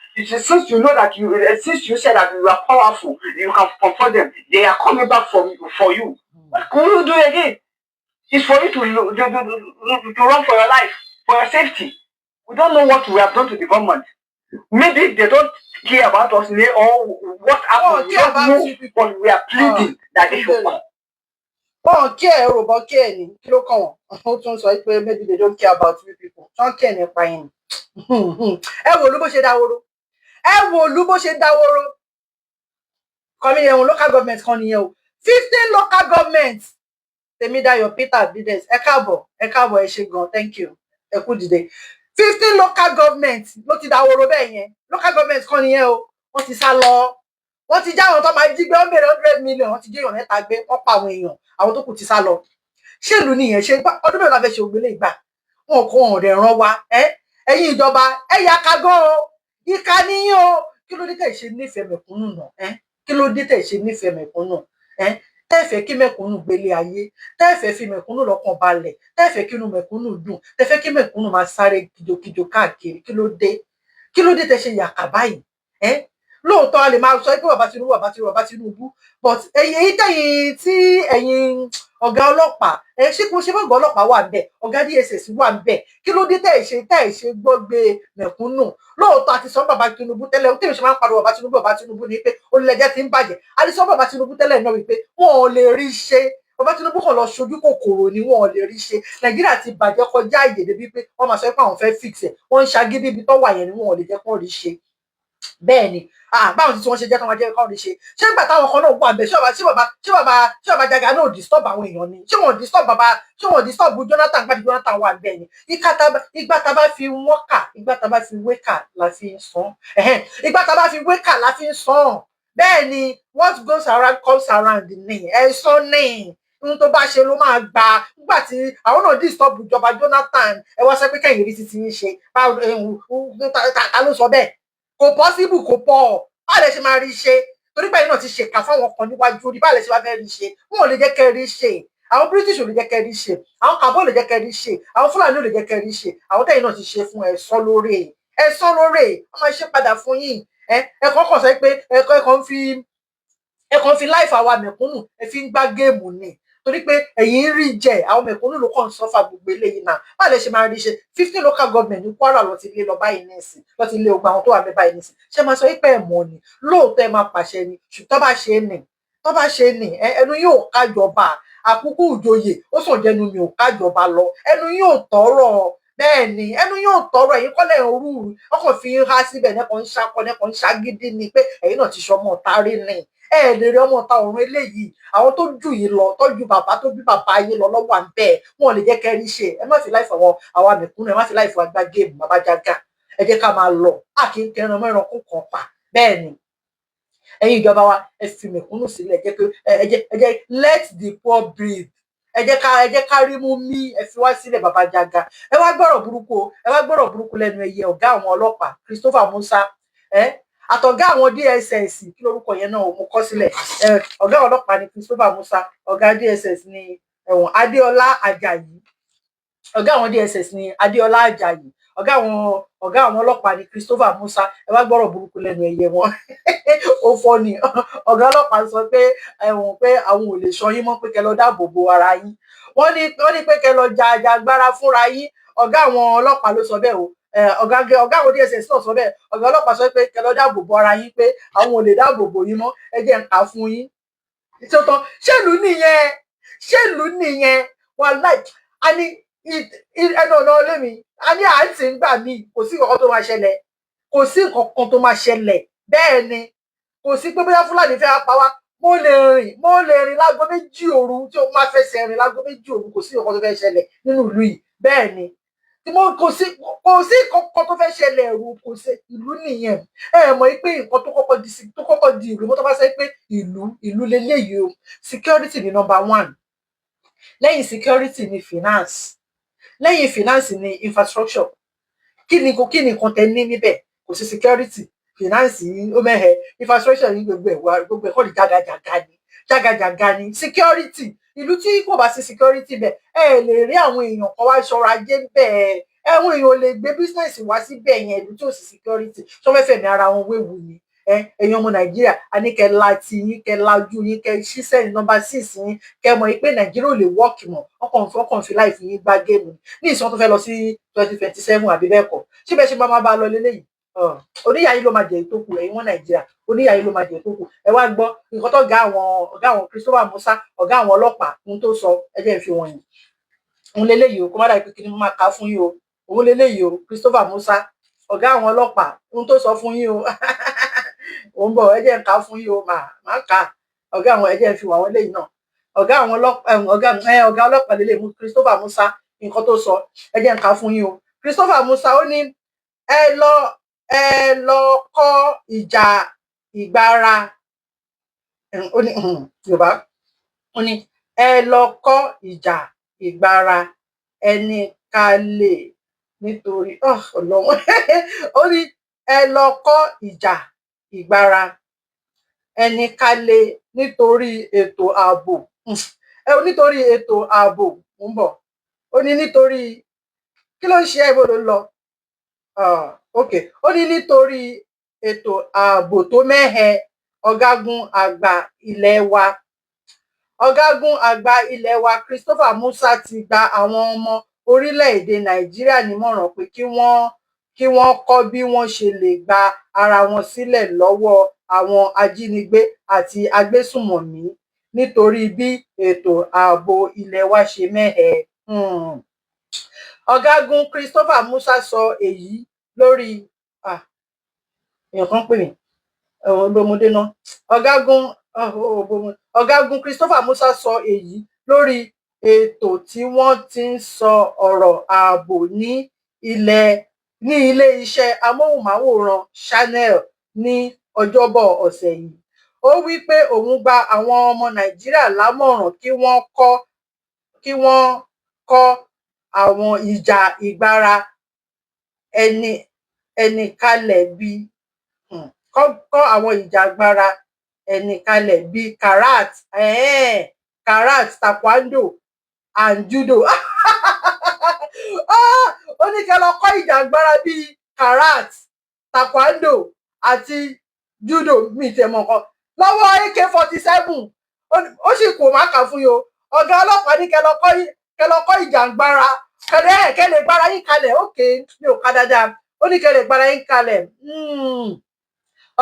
since you know that since you said that you are powerful, you can confront them. They are coming back for you. What can you do again? It's for you to run for your life, for your safety. We don't know what we have done to the government. Maybe they don't care about us or what happened. We don't know, but we are pleading that they should come. Wọn kí ẹ rò bọ kí ẹ ní kí ló kàn wọn ó tún sọ pé maybe they don't care about you people tán kí ẹ nípa yín ẹ wò lú bó ṣe dáwóró kọmíyẹn òun local government kan nìyẹn o 15 local government Tèmídayọ̀ Peter Bides ẹ káàbọ̀ ẹ ṣé gan thank you ẹ kú dìde 15 local government ló ti dáwóró bẹ́ẹ̀ yẹn local government kan nìyẹn o wọ́n ti sá lọ wọ́n ti já àwọn tó máa jí gbé wọ́n bèrè 100 million wọ́n ti jí èèyàn mẹ́ta gbé wọ́n pa àwọn èèyàn àwọn tó kù ti sá lọ ṣèlú nìyẹn ṣe ọdún mẹ́rin la fẹ́ ṣe ògbélé ìgbà wọn kò hàn rẹ̀ ràn wá ẹ̀yin ìjọba ẹ̀yà kagán o ìka níyìn o kí ló dé tẹ̀ ṣe nífẹ̀ẹ́ mẹ̀kúnnù náà kí ló dé tẹ̀ ṣe nífẹ̀ẹ́ mẹ̀kúnnù tẹ́ẹ̀fẹ́ kí mẹ̀kúnnù gbélé ayé tẹ́ẹ̀fẹ́ fi mẹ̀kúnnù lọ́kàn balẹ̀ tẹ́ẹ̀fẹ́ kí inú mẹ̀kúnnù dùn tẹ́ẹ̀fẹ́ kí mẹ̀kúnnù máa sáré kìjokìjo káàkiri kí ló dé tẹ̀ ṣe yàkà báyìí lóòótọ́ a lè máa sọ pé bàbá Tinubu but èyí tẹ̀yìn tí ẹ̀yin ọ̀gá ọlọ́pàá ṣé kò ṣe fọ́gà ọlọ́pàá wà ń bẹ̀ ọ̀gá DSS wà ń bẹ̀ kí ló dé tẹ̀ ṣe gbọ́gbé mẹ̀kúnnù lóòótọ́ àti sọ bàbá Tinubu tẹ́lẹ̀ tèmi ṣe máa ń pariwo bàbá Tinubu ni pé olùlẹ̀jẹ̀ ti ń bàjẹ́ àti sọ bàbá Tinubu tẹ́lẹ̀ náà wípé wọn ò lè rí ṣe bàbá Tinubu kàn lọ ṣojú kòkòrò ni wọn ò lè rí ṣe Nàìjíríà ti bàjẹ́ kọjá àyè débi pé wọ́n máa sọ pé àwọn fẹ́ fix ẹ̀ wọ́n ń ṣagídí ibi tó wà yẹn ni wọn ò lè jẹ́ kó rí ṣe bẹ́ẹ̀ ni báwọn tí wọ́n ṣe jẹ́ kán máa jẹ́ kán rí ṣe ṣé nígbà táwọn kan náà wà bẹ́ẹ̀ ṣé bàbá Jagana náà disturb àwọn èèyàn ni ṣé wọ́n disturb Jonathan gbàdí Jonathan wà bẹ́ẹ̀ ni ìgbà tá a bá fi wọ́n kà ìgbà tá a bá fi wé kà la fi ń sàn ìgbà tá a bá fi wé kà la fi ń sàn bẹ́ẹ̀ ni what goes around comes around ni ẹ̀sán ní ohun tó bá ṣe ló máa gbà nígbà tí àwọn náà disturb ìjọba Jonathan ẹ wá sọ pé kẹ́yìn rí títí ń ṣe ta ló sọ bẹ́ẹ̀ kò possible kò pọ̀ báà lè ṣe máa rí ṣe torí báyìí náà ti ṣèkà fáwọn kan níwájú rí báà lè ṣe wá fẹ́ rí ṣe wọn ò lè jẹ́ kẹ́ rí ṣe àwọn British ò lè jẹ́ kẹ́ rí ṣe àwọn Kàbọ̀ ò lè jẹ́ kẹ́ rí ṣe àwọn Fúlàní ò lè jẹ́ kẹ́ rí ṣe àwọn tẹ̀yìn náà ti ṣe fún ẹ̀sán lóore wọ́n máa ṣe padà fún yín ẹ̀kọ́ kàn sọ pé ẹ̀kọ́ fi láìfà àwa mẹ̀kúnnù ẹ fi ń gbá géèmù ni torí pé ẹ̀yin ń rí jẹ àwọn mẹ̀kúnnù ló kàn ń sọ́fà gbogbo eléyìí náà báà lè ṣe máa rí ṣe 15 local government ní Kwara lọ ti lé lọ báyìí nísìn lọ ti lé ogun àwọn tó wà ní báyìí nísìn ṣé máa sọ pé ẹ̀mọ́ ni lóòótọ́ ẹ máa pàṣẹ ni ṣùgbọ́n tó bá ṣe ní ẹnu yóò kájọba àkókò ìjòyè ó sàn jẹnu mi ò kájọba lọ ẹnu yóò tọrọ bẹ́ẹ̀ ni ẹnu yóò tọrọ ẹ̀yin kọ́lẹ̀ òru ọkàn fi ń há síbẹ̀ nẹ́kan ń ṣakọ nẹ́kan ń ṣagídí ni pé ẹ̀yin náà ti ṣọmọ ọ̀tárí ni lè rí ọmọ ọ̀tá ọ̀run eléyìí àwọn tó jù yìí lọ tọ́jú bàbá tó bí bàbá ayé lọ lọ́wọ́ à ń bẹ́ẹ̀ wọn ò lè jẹ́ kẹ́rí ṣe ẹ má fi láì fọwọ́ àwa mẹ̀kúnnù ẹ má fi láì fọwọ́ gbá géèmù bàbá Jágà ẹ jẹ́ ká máa lọ kí n kẹran mẹ́ran kó kàn pa bẹ́ẹ̀ ni ẹ̀yin ìjọba wa ẹ fi mẹ̀kúnnù sílẹ̀ ẹ jẹ́ let the poor breathe ẹ jẹ́ ká rí mú mí ẹ fi wá sílẹ̀ bàbá Jágà ẹ wá gbọ́rọ̀ burúkú lẹ́nu ẹyẹ ọ̀gá àwọn ọlọ́pàá Christopher Musa àtọ̀gá àwọn DSS kí lórúkọ yẹn náà mo kọ sílẹ̀ ọ̀gá ọlọ́pàá ni Christopher Musa ọ̀gá DSS ni Adéọlá Àjàyí ọ̀gá àwọn DSS ni Adéọlá Àjàyí ọ̀gá àwọn ọlọ́pàá ni Christopher Musa ẹ wá gbọ́rọ̀ burúkú lẹ́nu ẹyẹ wọn ó fọ́ ni ọ̀gá ọlọ́pàá sọ pé àwọn ò lè sọ yín mọ́ pé kẹ́ lọ dáàbò bo ara yín wọ́n ní pé kẹ́ lọ jàjàgbara fúnra yín ọ̀gá àwọn ọlọ́pàá ló sọ bẹ́ẹ̀ o ọ̀gá àwọn DSS náà sọ bẹ́ẹ̀ ọ̀gá ọlọ́pàá sọ pé kẹ́ lọ dáàbò bo ara yín pé àwọn ò lè dáàbò bo yín mọ́ ẹ jẹ́ ń kà fún yín ìṣòtọ́ ṣèlú nìyẹn wà láì a ní ẹnu ọ̀nà ọlẹ́mi a ní àǹtí ń gbà mí kò sí ìkọ̀kọ́ tó máa ṣẹlẹ̀ kò sí nǹkan kan tó máa ṣẹlẹ̀ bẹ́ẹ̀ ni kò sí pé bóyá Fúlàní fẹ́ pa wá mo lè rìn láago méjì òru tí o máa fẹsẹ̀ rìn láago méjì òru kò sí nǹkan tó fẹ́ ṣẹlẹ̀ nínú ìlú yìí bẹ́ẹ̀ ni kò sí nǹkan tó fẹ́ ṣẹlẹ̀ ẹ̀rù kò sí ìlú nìyẹn ẹ mọ̀ pé nǹkan tó kọ́kọ́ di ìlú mọ́tò bá sẹ́ pé ìlú leléyìí o security ni number one lẹ́yìn security ni finance lẹ́yìn finance ni infrastructure kí ni nǹkan tẹ ní níbẹ̀ kò sí security finance yìí ó mẹ́hẹ infrastructure yìí gbogbo ẹ̀ kọ́ ni jágajàga ni security ìlú tí kò bá sí security bẹ̀ ẹ lè rí àwọn èèyàn kan wá ṣọrọ̀ ajé bẹ́ẹ̀ àwọn èèyàn ò lè gbé business wá síbẹ̀ yẹn ìlú tí ò sí security tó fẹ́ fẹ̀mí ara wọn wéwu ni ẹ̀yin ọmọ Nàìjíríà a ní kẹ́ la ti yín kẹ́ la ojú yín kẹ́ ṣí sẹ́yìn nọ́mbà 6 yín kẹ́ mọ̀ pé Nàìjíríà ò lè wọ́ọ̀kì mọ́ ọkàn fi láì fi yín gbá géèmù ní ìsìn tó fẹ́ lọ sí 2027 àbí bẹ́ẹ̀ kọ́ síbẹ̀ ṣe máa bá lọ lélẹ́yìí oníyà yìí ló máa jẹ ètò kù ẹ̀yin wọn Nàìjíríà oníyà yìí ló máa jẹ ètò kù ẹ wá gbọ́ nǹkan tó ọ̀gá àwọn Christopher Musa ọ̀gá àwọn ọlọ́pàá ohun tó sọ ẹ jẹ́ fi wọ̀nyí òun lélẹ́yìí o kó má dà pé kí ni mo máa kà á fún yín o òun lélẹ́yìí o Christopher Musa ọ̀gá àwọn ọlọ́pàá ohun tó sọ fún yín o òun bọ̀ ẹ jẹ́ ń kà á fún yín o máa kà á ọ̀gá àwọn ẹ jẹ́ fi wọ̀ àwọn eléyìí náà ọ̀gá àwọn ọlọ́pàá lélẹ́yìí Christopher Musa nǹkan tó sọ ẹ jẹ́ ń kà á fún yín o Christopher Musa ó ní ẹ lọ kọ́ ìjà ìgbára ó ní Yorùbá ó ní ẹ lọ kọ́ ìjà ìgbára ẹni ká lè nítorí Ọlọ́run ó ní ẹ lọ kọ́ ìjà ìgbára ẹni ká lè nítorí ètò ààbò nítorí ètò ààbò ń bọ̀ ó ní nítorí kí ló ń ṣe ibo ló ń lọ ok ó ní nítorí ètò ààbò tó mẹ́hẹ ọ̀gágun àgbà ilẹ̀ wa Christopher Musa ti gba àwọn ọmọ orílẹ̀-èdè Nàìjíríà nímọ̀ràn pé kí wọ́n kọ́ bí wọ́n ṣe lè gba ara wọn sílẹ̀ lọ́wọ́ àwọn ajínigbé àti agbésùmọ̀mí nítorí bí ètò ààbò ilẹ̀ wa ṣe mẹ́hẹ. Ọ̀gágun Christopher Musa sọ èyí lórí èèyàn kan pè mí ọmọdé náà ọ̀gágun Christopher Musa sọ èyí lórí ètò tí wọ́n ti ń sọ ọ̀rọ̀ ààbò ní ilé-iṣẹ́ amóhùnmáwòrán Channel ní Ọjọ́bọ̀ ọ̀sẹ̀ yìí ó wí pé òun gba àwọn ọmọ Nàìjíríà lámọ̀ràn kí wọ́n kọ́ àwọn ìjà ìgbára ẹni kalẹ̀ bíi kọ́ àwọn ìjà agbára ẹni kalẹ̀ bíi karate taekwondo and judo ó ní kẹ́ lọ kọ́ ìjà agbára bíi karate taekwondo àti judo mi tẹ̀ mọ̀ nǹkan lọ́wọ́ AK-47 ó sì kò má kà fún yín o ọ̀gá ọlọ́pàá ní kẹ́ lọ kọ́ ìjà agbára kẹ́ lè gbára yín kalẹ̀ ókè mi ò ká dáadáa ó ní kẹ́ lè gbára yín kalẹ̀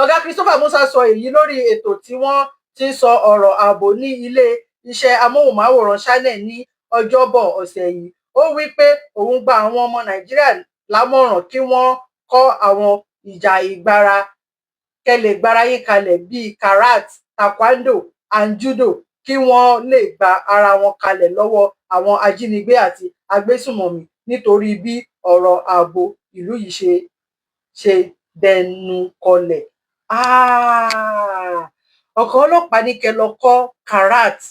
ọ̀gá Christopher Musa sọ èyí lórí ètò tí wọ́n ti ń sọ ọ̀rọ̀ ààbò ní ilé-iṣẹ́ amóhùnmáwòrán Channel ní Ọjọ́bọ̀ ọ̀sẹ̀ yìí ó wí pé òun gba àwọn ọmọ Nàìjíríà lámọ̀ràn kí wọ́n kọ́ àwọn ìjà ìgbára kẹ́ lè gbára yín kalẹ̀ bíi karate taekwondo and judo kí wọ́n lè gba ara wọn kalẹ̀ lọ́wọ́ àwọn ajínigbé àti agbésùmọ̀mí nítorí bí ọ̀rọ̀ ààbò ìlú yìí ṣe dẹnu kọlẹ̀. Ọ̀gá ọlọ́pàá ní kẹ́ lọ kọ́ karate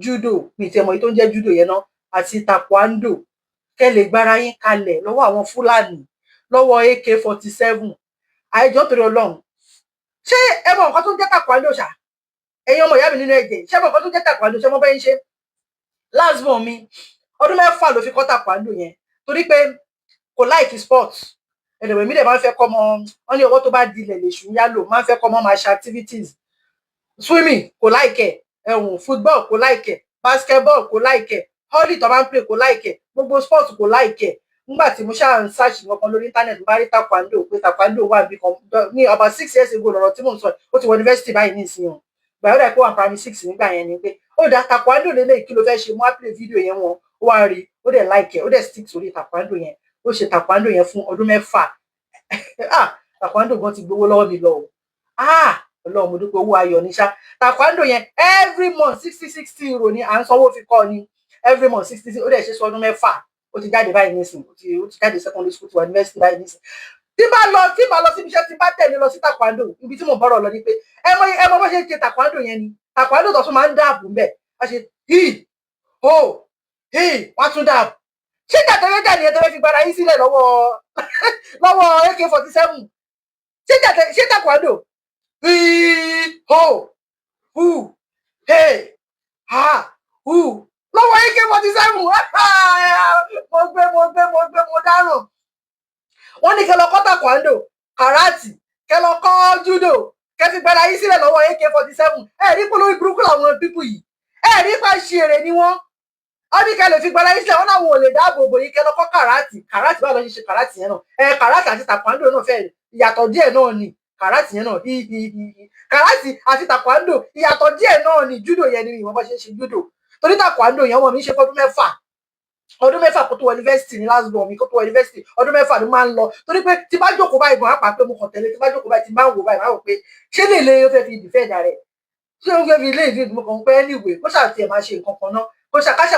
judo mi ti mọ̀ èyí tó ń jẹ́ judo yẹn náà àti taekwondo kẹ́ lè gbára yín kalẹ̀ lọ́wọ́ àwọn Fúlàní lọ́wọ́ AK-47 àìjọ́ torí Ọlọ́run ṣé ẹ mọ̀ nǹkan tó ń jẹ́ taekwondo ṣá ẹ̀yin ọmọ ìyá mi nínú ẹ̀jẹ̀ ṣé mọ̀ nǹkan tó ń jẹ́ taekwondo ṣé mo bẹ́ẹ̀ ń ṣe last born mi ọdún 6 ló fi kọ́ taekwondo yẹn torí pé kò like sport ẹ̀dẹ̀wẹ̀ mi dẹ̀ máa ń fẹ́ kọ́ ọmọ wọn ní ọwọ́ tó bá dilẹ̀ lè ṣùn yálò máa ń fẹ́ kọ́ ọmọ máa ṣe activities swimming kò like football kò like basketball kò like volley tó máa ń play kò like gbogbo sport kò like nígbà tí mo ṣáà ń search nǹkan lórí internet bá rí taekwondo pé taekwondo wà bí kan ní about 6 years ago lọ́rọ̀ tí mò ń sọ ó ti wọ university báyìí nísìnyí gbàyọ́dà ẹ̀kọ́ wà primary 6 nígbà yẹn ni pé ó dá taekwondo lélẹ̀ kí ló fẹ́ ṣe mo á play video yẹn wọn ó wá rí ó dẹ̀ like ó dẹ̀ stick sórí taekwondo yẹn ó ṣe taekwondo yẹn fún ọdún 6 taekwondo gan ti gbowó lọ́wọ́ mi lọ o Ọlọ́run mo dúpẹ́ owó ayọ̀ ní ṣá taekwondo yẹn every month 60 euro ni à ń sanwó fi kọ́ ni every month 60 ó dẹ̀ ṣe sọ ọdún mẹ́fà ó ti jáde báyìí nísìn ó ti jáde secondary school to university báyìí nísìn tí bá lọ síbi iṣẹ́ tí bá tẹ̀lé lọ sí taekwondo ibi tí mo bọ̀rọ̀ lọ ni pé ẹ mọ bó ṣe ń ṣe taekwondo yẹn ni taekwondo tó tún máa ń dáàbò ńbẹ̀ a ṣe wọ́n á tún dáàbò ṣé jàtẹ̀rẹ́jà ni ẹ tẹ́lẹ̀ fi gbára yín sílẹ̀ lọ́wọ́ AK-47 ṣé taekwondo lọ́wọ́ AK-47 mo dáràn wọ́n ní kẹ́ lọ kọ́ taekwondo karate kẹ́ lọ kọ́ judo kẹ́ fi gbára yín sílẹ̀ lọ́wọ́ AK-47 rí polówó burúkú làwọn pípù yìí rí pa ṣe èrè ni wọ́n ní kẹ́ lè fi gbára yín sílẹ̀ wọ́n náà wọn ò lè dáàbò bò yín kẹ́ lọ kọ́ karate báwo lọ ṣe karate yẹn náà karate àti taekwondo náà fẹ́ ìyàtọ̀ díẹ̀ náà ni karate yẹn náà karate àti taekwondo ìyàtọ̀ díẹ̀ náà ni judo yẹn ni ìwọ̀n bá ṣe ń ṣe judo torí taekwondo yẹn ọmọ mi ṣe fọdún mẹ́fà kó tó wọ yunifásitì ní last born mi kó tó wọ yunifásitì ọdún mẹ́fà ló máa ń lọ torí pé tí bá jókòó báyìí gan apá pé mo kàn tẹ́lẹ̀ tí bá jókòó báyìí tí bá ń wò báyìí máa wò pé ṣé lè ó fẹ́ fi dìfẹ́ǹdà rẹ̀ ṣé ó fẹ́ fi ilé ìdí mo kàn pé anyway kó ṣàtì máa ṣe nǹkan kan náà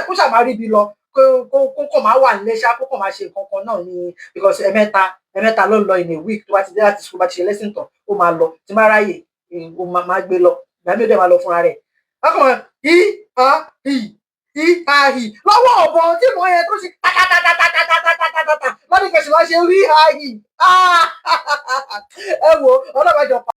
kó ṣà máa rí ibi lọ kó kàn máa wà nílé ṣá kó kàn máa ṣe nǹkan kan náà ní because ẹ̀mẹ́ta ló ń lọ in a week tó bá ti dé láti school bá ti ṣe lesson tán ó máa lọ tí má ráyè ó máa gbé lọ ìgbà mi ò dẹ̀ máa lọ fúnra rẹ̀ bákan lọ́wọ́ ọ̀bọ tí mo yẹ tó ṣe tátátátátátátátátá lọ́dún kẹsì wá ṣe rí ẹ wo ọlọ́bàjọ́